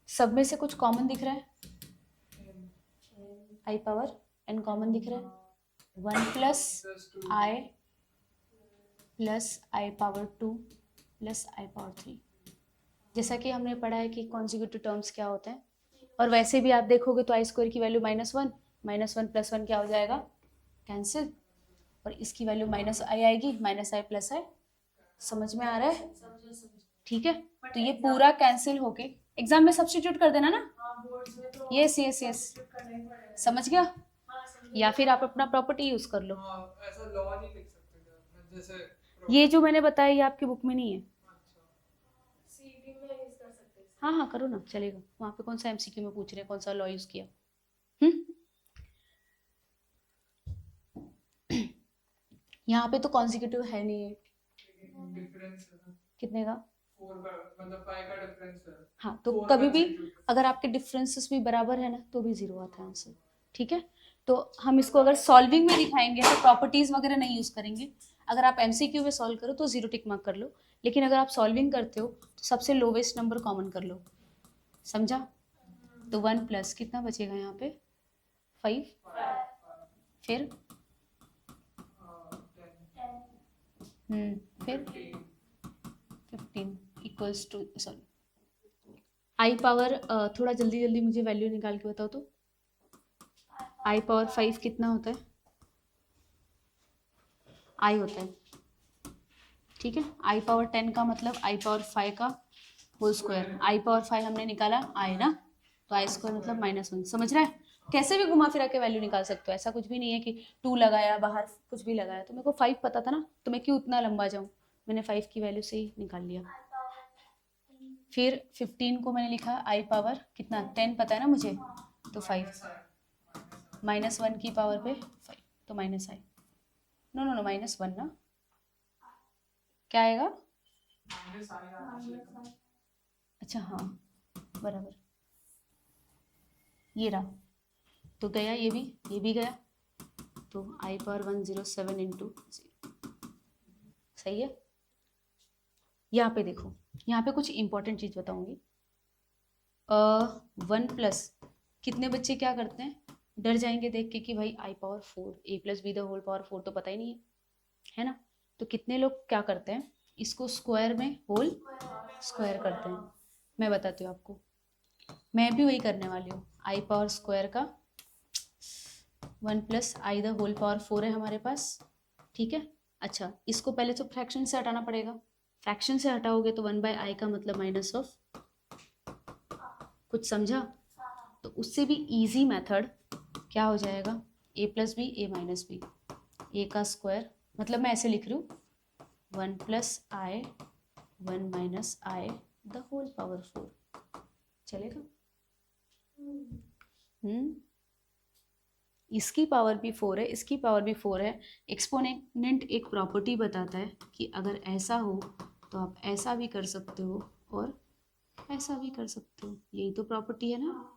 सब में से कुछ कॉमन दिख रहा है? i⁻n कॉमन दिख रहा है, 1 प्लस i plus i⁻2 plus i⁻3, जैसा कि हमने पढ़ा है कि कॉन्जिक्यूटिव टर्म्स क्या होते हैं। और वैसे भी आप देखोगे तो i² की वैल्यू -1, -1 + 1 क्या हो जाएगा? कैंसिल। और इसकी वैल्यू -i आएगी, -i + i। समझ में आ रहा है? ठीक है, तो ये पूरा कैंसिल होके एग्जाम में सब्स्टिट्यूट कर देना ना। यस यस यस, समझ गया? या फिर आप अपना प्रॉपर्टी यूज कर लो। ऐसा लॉ नहीं लिख सकते थे अपने, जैसे ये जो मैंने बताया ये आपकी बुक में नहीं है। अच्छा, सीईटी में यूज कर सकते हैं। हाँ हाँ करो ना, चलेगा। वहाँ पे कौन सा MCQ में पूछ रहे हैं, कौन सा लॉ यूज किया? यहाँ पे तो कॉन्जिक्यूटिव है नहीं है। डिफरेंस है ना, कितने का? 4 का, मतलब 5 का डिफरेंस है। हाँ, तो 4 कभी भी constitutive। अगर आपके डिफरेंसेस भी बराबर है ना तो भी 0 आता है आंसर, ठीक है। तो हम इसको अगर सॉल्विंग में दिखाएंगे तो प्रॉपर्टीज वगैरह नहीं यूज करेंगे। अगर आप MCQ में सॉल्व करो तो 0 टिक मार्क कर लो, लेकिन अगर आप सॉल्विंग करते हो तो सबसे लोवेस्ट नंबर कॉमन कर लो, समझा? तो 1 प्लस कितना बचेगा यहाँ पे? 5, फिर फिर 15 इक्वल्स टू, सॉरी i⁻, थोड़ा जल्दी जल्दी मुझे वैल्यू निकाल के बताओ तो। i⁻5 कितना होता है? i होता है, ठीक है। i⁻10 का मतलब i⁻5 का होल स्क्वायर। i⁻5 हमने निकाला i ना, तो i² मतलब -1। समझ रहा है? कैसे भी घुमा फिरा के वैल्यू निकाल सकते हो, ऐसा कुछ भी नहीं है कि 2 लगाया बाहर कुछ भी लगाया। तो मेरे को 5 पता था ना, तो मैं क्यों उतना लंबा जाऊं, मैंने 5 की वैल्यू से ही निकाल लिया। फिर 15 को मैंने लिखा i⁻ कितना, 10 पता है ना मुझे, तो 5 -1 की पावर पे 5, तो -i। नो नो नो, -1 ना, क्या आएगा? अच्छा हाँ बराबर, ये रहा, तो गया ये भी गया, तो i⁻107 इंटू 0, सही है। यहाँ पे देखो, यहाँ पे कुछ इंपॉर्टेंट चीज बताऊंगी। 1 प्लस, कितने बच्चे क्या करते हैं, डर जाएंगे देख के कि भाई i⁻4 a+b⁴ तो पता ही नहीं है ना। तो कितने लोग क्या करते हैं, इसको स्क्वायर में होल स्क्वायर करते हैं। मैं बताती हूँ आपको, मैं भी वही करने वाली हूँ। i⁻² का 1 प्लस i⁻4 है हमारे पास, ठीक है। अच्छा, इसको पहले तो फ्रैक्शन से हटाना पड़ेगा। फ्रैक्शन से हटाओगे तो 1/i का मतलब माइनस ऑफ, कुछ समझा? तो उससे भी इजी मेथड क्या हो जाएगा, a+b a-b, a का स्क्वायर, मतलब मैं ऐसे लिख रही हूँ 1 प्लस i 1 माइनस i द होल पावर 4, चलेगा? इसकी पावर भी 4 है, इसकी पावर भी 4 है। एक्सपोनेंट एक प्रॉपर्टी बताता है कि अगर ऐसा हो तो आप ऐसा भी कर सकते हो और ऐसा भी कर सकते हो, यही तो प्रॉपर्टी है ना,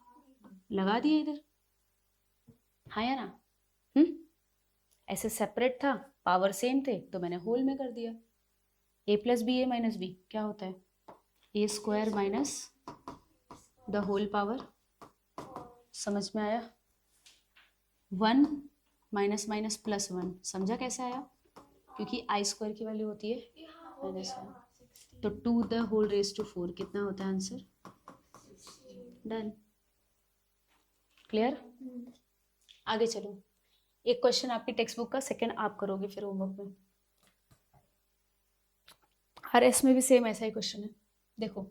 लगा दिया इधर, हाँ या ना। ऐसे सेपरेट था, पावर सेम थे, तो मैंने होल में कर दिया। a+b a-b क्या होता है, a² minus the whole power, समझ में आया? 1 माइनस माइनस प्लस 1, समझा कैसे आया? क्योंकि i² की वैल्यू होती है -1, तो 2 द होल रेज टू 4 कितना होता है आंसर? Done, clear? आगे चलो, एक क्वेश्चन आपकी टेक्स्ट बुक का, सेकंड आप करोगे फिर होमवर्क में। हर एस में भी सेम ऐसा ही क्वेश्चन है, देखो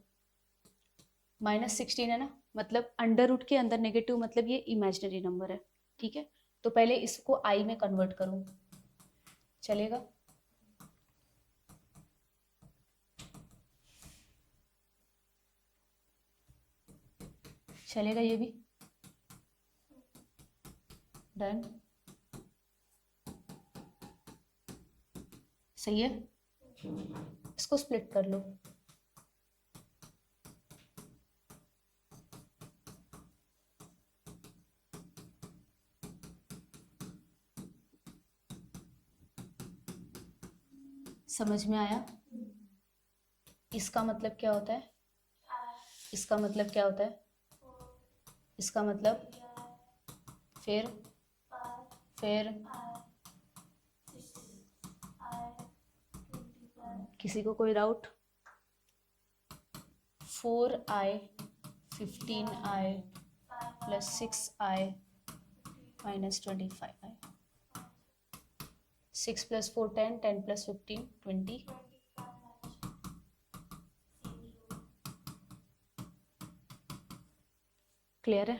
-16 है ना, मतलब अंडर रूट के अंदर नेगेटिव मतलब ये इमेजिनरी नंबर है, ठीक है। तो पहले इसको आई में कन्वर्ट करूँ, चलेगा? चलेगा ये भी? डन, सही है। इसको स्प्लिट कर लो, समझ में आया? इसका मतलब क्या होता है? इसका मतलब क्या होता है? इसका मतलब फिर किसी को कोई doubt? 4i 15i plus 6i minus 25i, 6 plus 4 10, 10 plus 15 20, clear है?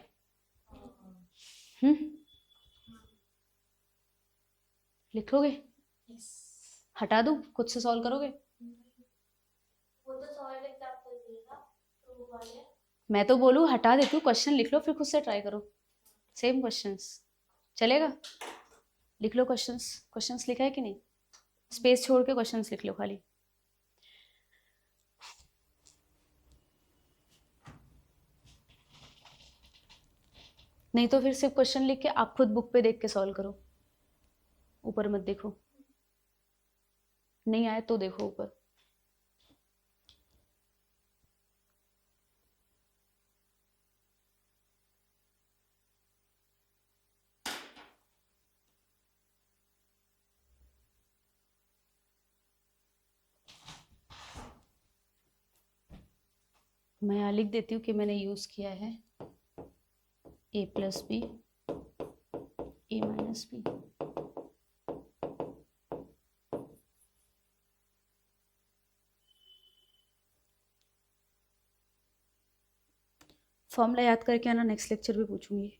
लिखोगे? हटा दूं? खुद से सॉल्व करोगे? वो तो सॉल्व एग्जांपल देगा प्रूफ वाले। मैं तो बोलूँ हटा देती हूँ, क्वेश्चन लिख लो फिर खुद से ट्राई करो, सेम क्वेश्चंस, चलेगा? लिख लो क्वेश्चंस, क्वेश्चंस लिखा है कि नहीं? स्पेस छोड़ के क्वेश्चंस लिख लो खाली। नहीं तो फिर सिर्फ क्वेश्चन लिख के आप खुद बुक पे देख के सॉल्व करो, ऊपर मत देखो, नहीं आए तो देखो ऊपर। मैं यहाँ लिख देती हूँ कि मैंने यूज किया है a plus B a minus B. Formula याद करके आना, नेक्स्ट लेक्चर भी पूछूंगी।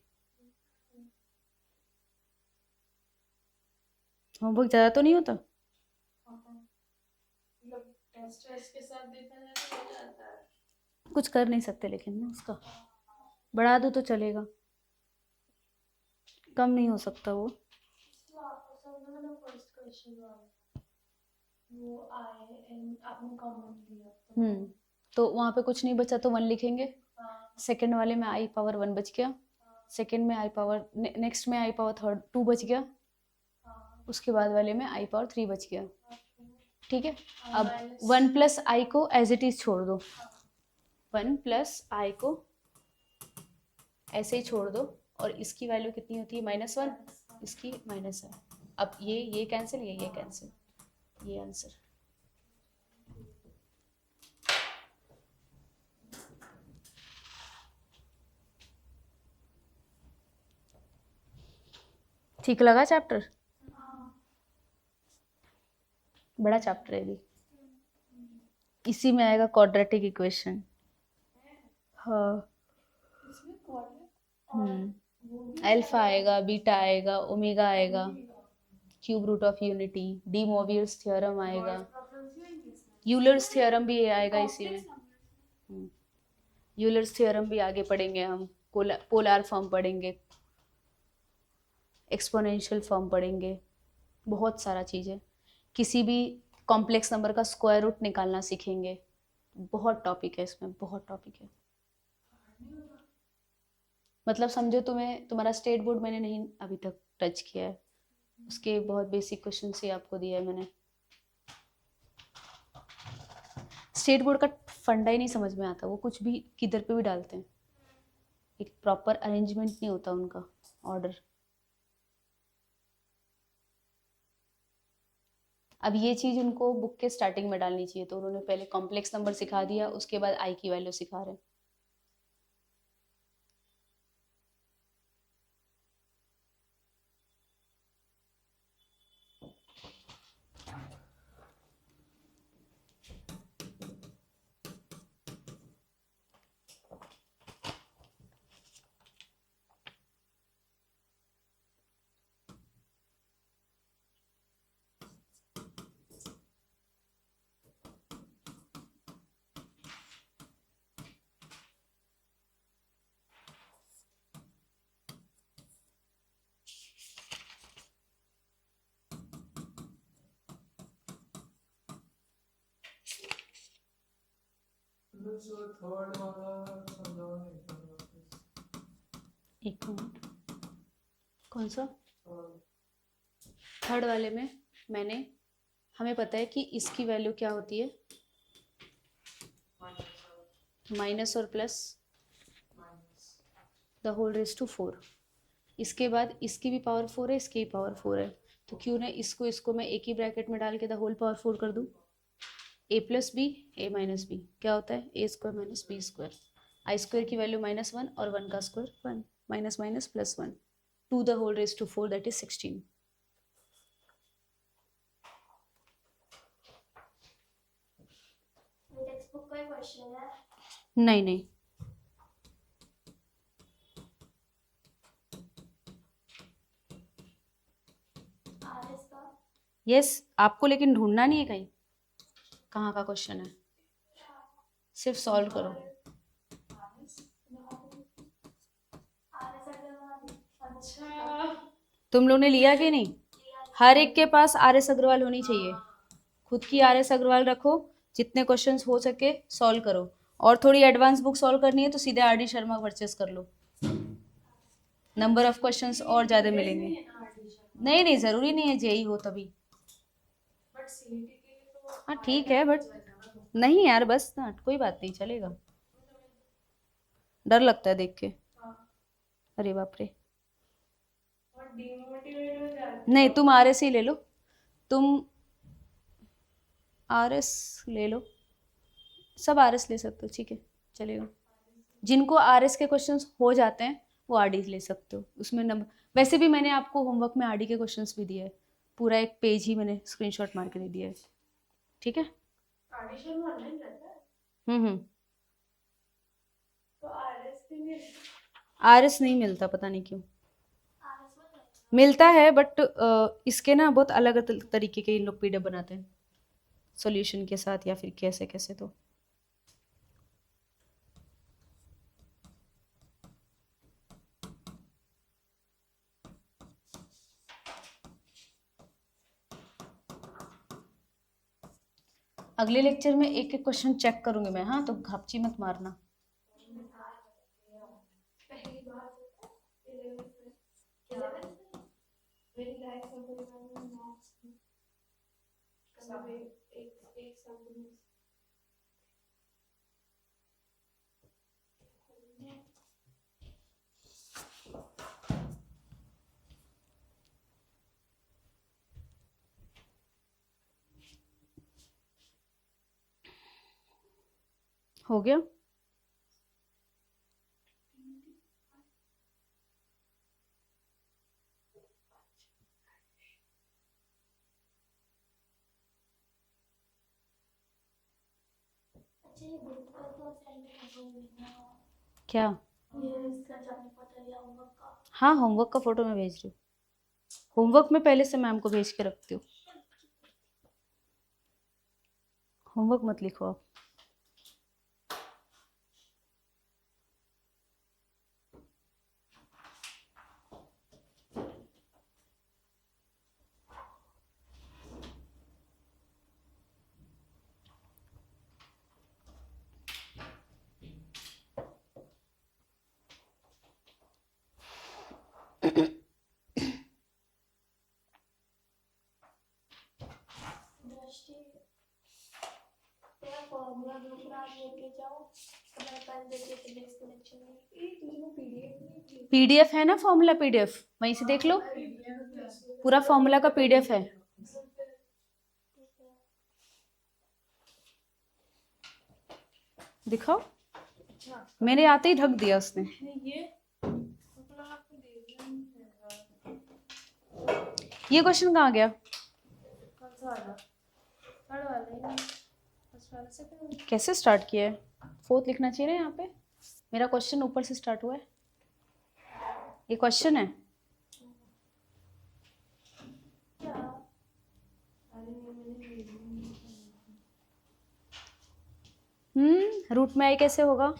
होमवर्क ज़्यादा तो नहीं होता? मतलब टेस्ट वेस्ट के साथ देखा जाए तो हो जाता है। कुछ कर नहीं सकते लेकिन ना उसका बढ़ा दो तो चलेगा, कम नहीं हो सकता वो। तो आपको समझ में फर्स्ट क्वेश्चन वाला वो आए एंड आपने कमेंट दिया तो वहाँ पे कुछ नहीं बचा तो 1 लिखेंगे। सेकंड वाले में आई पावर 1 बच गया, सेकंड में आई पावर, नेक्स्ट में आई पावर थर्ड 2 बच गया, उसके बाद वाले में आई पावर 3 बच गया, ठीक है। अब 1 प्लस आई को एज इट इज छोड़ दो, 1 प्लस आई को ऐसे ही छोड़ दो, और इसकी वैल्यू कितनी होती है? -1, इसकी माइनस है। अब ये कैंसिल, ये कैंसिल, ये आंसर। ठीक लगा चैप्टर? बड़ा चैप्टर है भी, इसी में आएगा क्वाड्रेटिक इक्वेशन। हाँ, अल्फा आएगा, बीटा आएगा, ओमेगा आएगा, cube root of unity, De Moivre's theorem आएगा, यूलर्स थ्योरम भी आएगा इसी में। यूलर्स थ्योरम भी आगे पढ़ेंगे हम, पोलर फॉर्म पढ़ेंगे, एक्सपोनेंशियल फॉर्म पढ़ेंगे, बहुत सारा चीज़ है। किसी भी कॉम्प्लेक्स नंबर का स्क्वायर रूट निकालना सीखेंगे, बहुत टॉपिक है इसमें, बहुत टॉपिक है। मतलब समझो तुम्हारा स्टेट बोर्ड मैंने नहीं अभी तक टच किया है, उसके बहुत बेसिक क्वेश्चन ही आपको दिया है मैंने। स्टेट बोर्ड का फंडा ही नहीं समझ में आता, वो कुछ भी किधर पे भी डालते हैं, एक प्रॉपर अरेंजमेंट नहीं होता उनका, ऑर्डर। अब ये चीज़ उनको बुक के स्टार्टिंग में डालनी चाहिए, तो उन्होंने पहले कॉम्प्लेक्स नंबर सिखा दिया, उसके बाद आई की वैल्यू सिखा रहे हैं। सो थर्ड वाला समझाओ नहीं तो एक मिनट, कौन सा और थर्ड वाले में मैंने, हमें पता है कि इसकी वैल्यू क्या होती है, माइनस और plus minus the whole raise to 4। इसके बाद इसकी भी पावर 4 है, इसकी भी पावर 4 है, तो क्यों ना इसको मैं एक ही ब्रैकेट में डाल के द होल पावर 4 कर दूं। A plus B A minus B क्या होता है, A square minus B square. I square की वैल्यू -1 और 1 का square 1, minus minus plus 1 to the whole raise to 4 that is 16। Text book का ही क्वेश्चन है। नहीं नहीं, RS का यस आपको लेकिन ढूंढना नहीं है कहीं कहाँ का क्वेश्चन है, सिर्फ सॉल्व करो। RS अग्रवाल। अच्छा तुम लोगों ने लिया कि नहीं, हर एक के पास RS अग्रवाल होनी चाहिए, खुद की RS अग्रवाल रखो, जितने क्वेश्चंस हो सके सॉल्व करो, और थोड़ी एडवांस बुक सॉल्व करनी है तो सीधे RD शर्मा परचेस कर लो, नंबर ऑफ क्वेश्चंस और ज़्यादा मिलेंगे। नहीं नहीं ज़रूरी नहीं है जेई हो तभी, बट सीईटी के लिए तो हाँ ठीक है, बट नहीं यार बस ना, कोई बात नहीं चलेगा। डर लगता है देख के, अरे बाप रे। और डीमोटिवेट हो जाती नहीं तुम RS ही ले लो, तुम RS ले लो, सब RS ले सकते हो, ठीक है चलेगा। जिनको RS के क्वेश्चंस हो जाते हैं वो RD ले सकते हो, उसमें नंबर, वैसे भी मैंने आपको होमवर्क में RD के क्वेश्चंस भी दिए है, पूरा एक पेज ही मैंने स्क्रीनशॉट मार के दे दिया है, ठीक है। ऑडिशन ऑनलाइन रहता है तो आरएस के लिए RS नहीं मिलता, पता नहीं क्यों RS में नहीं। मिलता है, बट इसके ना बहुत अलग तरीके के इन लोग PDF बनाते हैं सॉल्यूशन के साथ या फिर कैसे कैसे। तो अगले लेक्चर में एक एक क्वेश्चन चेक करूंगी मैं, हाँ तो घापची मत मारना। पहली बार 11th में क्या मेरी लाइफ में कोई मैंने मैथ्स सब एक सब हो गया। अच्छा ये ग्रुप का तो सेंड कर देना, क्या, ये इसका जाने पता है होमवर्क का। हाँ होमवर्क का फोटो मैं भेज रही हूँ, होमवर्क में पहले से मैम को भेज के रखती हूँ, होमवर्क मत लिखो आप। दृष्टि तेरा फॉर्मूला ग्रुप में आज लेके जाओ तो मैं कल देके तुझे इसको लेक्चर में तुझे वो पीडीएफ नहीं थी PDF है ना फॉर्मूला PDF, वहीं से देख लो, पूरा फॉर्मूला का PDF है। दिखाओ, मेरे आते ही ढक दिया उसने। ये मतलब आपको देखना नहीं है ये क्वेश्चन कहाँ गया, कौन सा वाला थर्ड वाला फर्स्ट वाला से फिर कैसे स्टार्ट किया है, 4th लिखना चाहिए ना यहाँ पे, मेरा क्वेश्चन ऊपर से स्टार्ट हुआ है, ये क्वेश्चन है। क्या अरे मैंने रूट में आई कैसे होगा,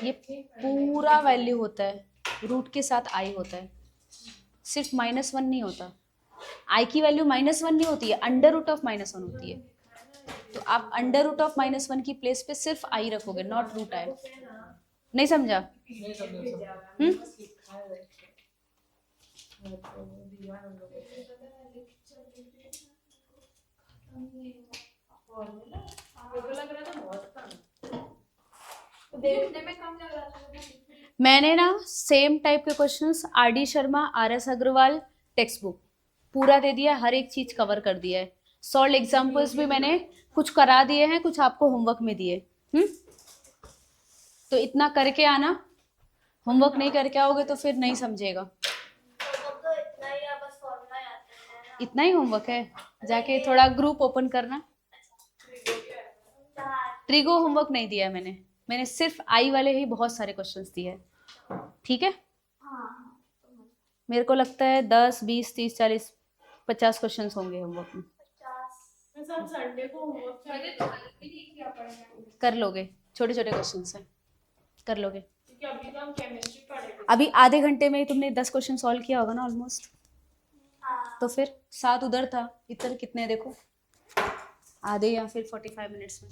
ये पूरा वैल्यू होता है, रूट के साथ आई होता है, सिर्फ -1 नहीं होता, आई की वैल्यू -1 नहीं होती है, अंडर रूट ऑफ -1 होती है। तो आप अंडर रूट ऑफ -1 की प्लेस पे सिर्फ आई रखोगे, नॉट रूट आई। नहीं समझा? नहीं समझा सब। बस लिखा है वैसे। तो दिया हम लोगों फॉर्मूला मेरे को लग रहा था बहुत कम, तो देखने में कम लग रहा था। मैंने ना सेम टाइप के questions RD Sharma, RS Agarwal text book पूरा दे दिया, हर एक चीज कवर कर दिया है। सॉल्व एग्जाम्पल्स भी मैंने कुछ करा दिए हैं, कुछ आपको होमवर्क में दिए। तो इतना करके आना, होमवर्क नहीं करके आओगे तो फिर नहीं समझेगा। तो इतना ही है, बस फॉर्मूला याद करना है ना। इतना ही होमवर्क है, जाके थोड़ा ग्रुप ओपन करना। ट्रिगो होमवर्क नहीं दिया है मैंने सिर्फ आई वाले ही बहुत सारे क्वेश्चंस दिए हैं, ठीक है? हाँ, मेरे को लगता है 10, 20, 30, 40, 50 क्वेश्चंस होंगे होमवर्क में। 50। मैं सब संडे को होमवर्क मैंने तो कल भी नहीं किया पढ़ना। कर लोगे, छोटे छोटे क्वेश्चंस हैं, कर लोगे। क्योंकि अभी तो हम केमिस्ट्री पढ़ेंगे। अभी आधे घंटे में ही तुमने 10 क्वेश्चन सॉल्व किया होगा ना ऑलमोस्ट। हाँ, तो फिर 7 उधर था, इधर कितने देखो, आधे या फिर 45 मिनट्स में।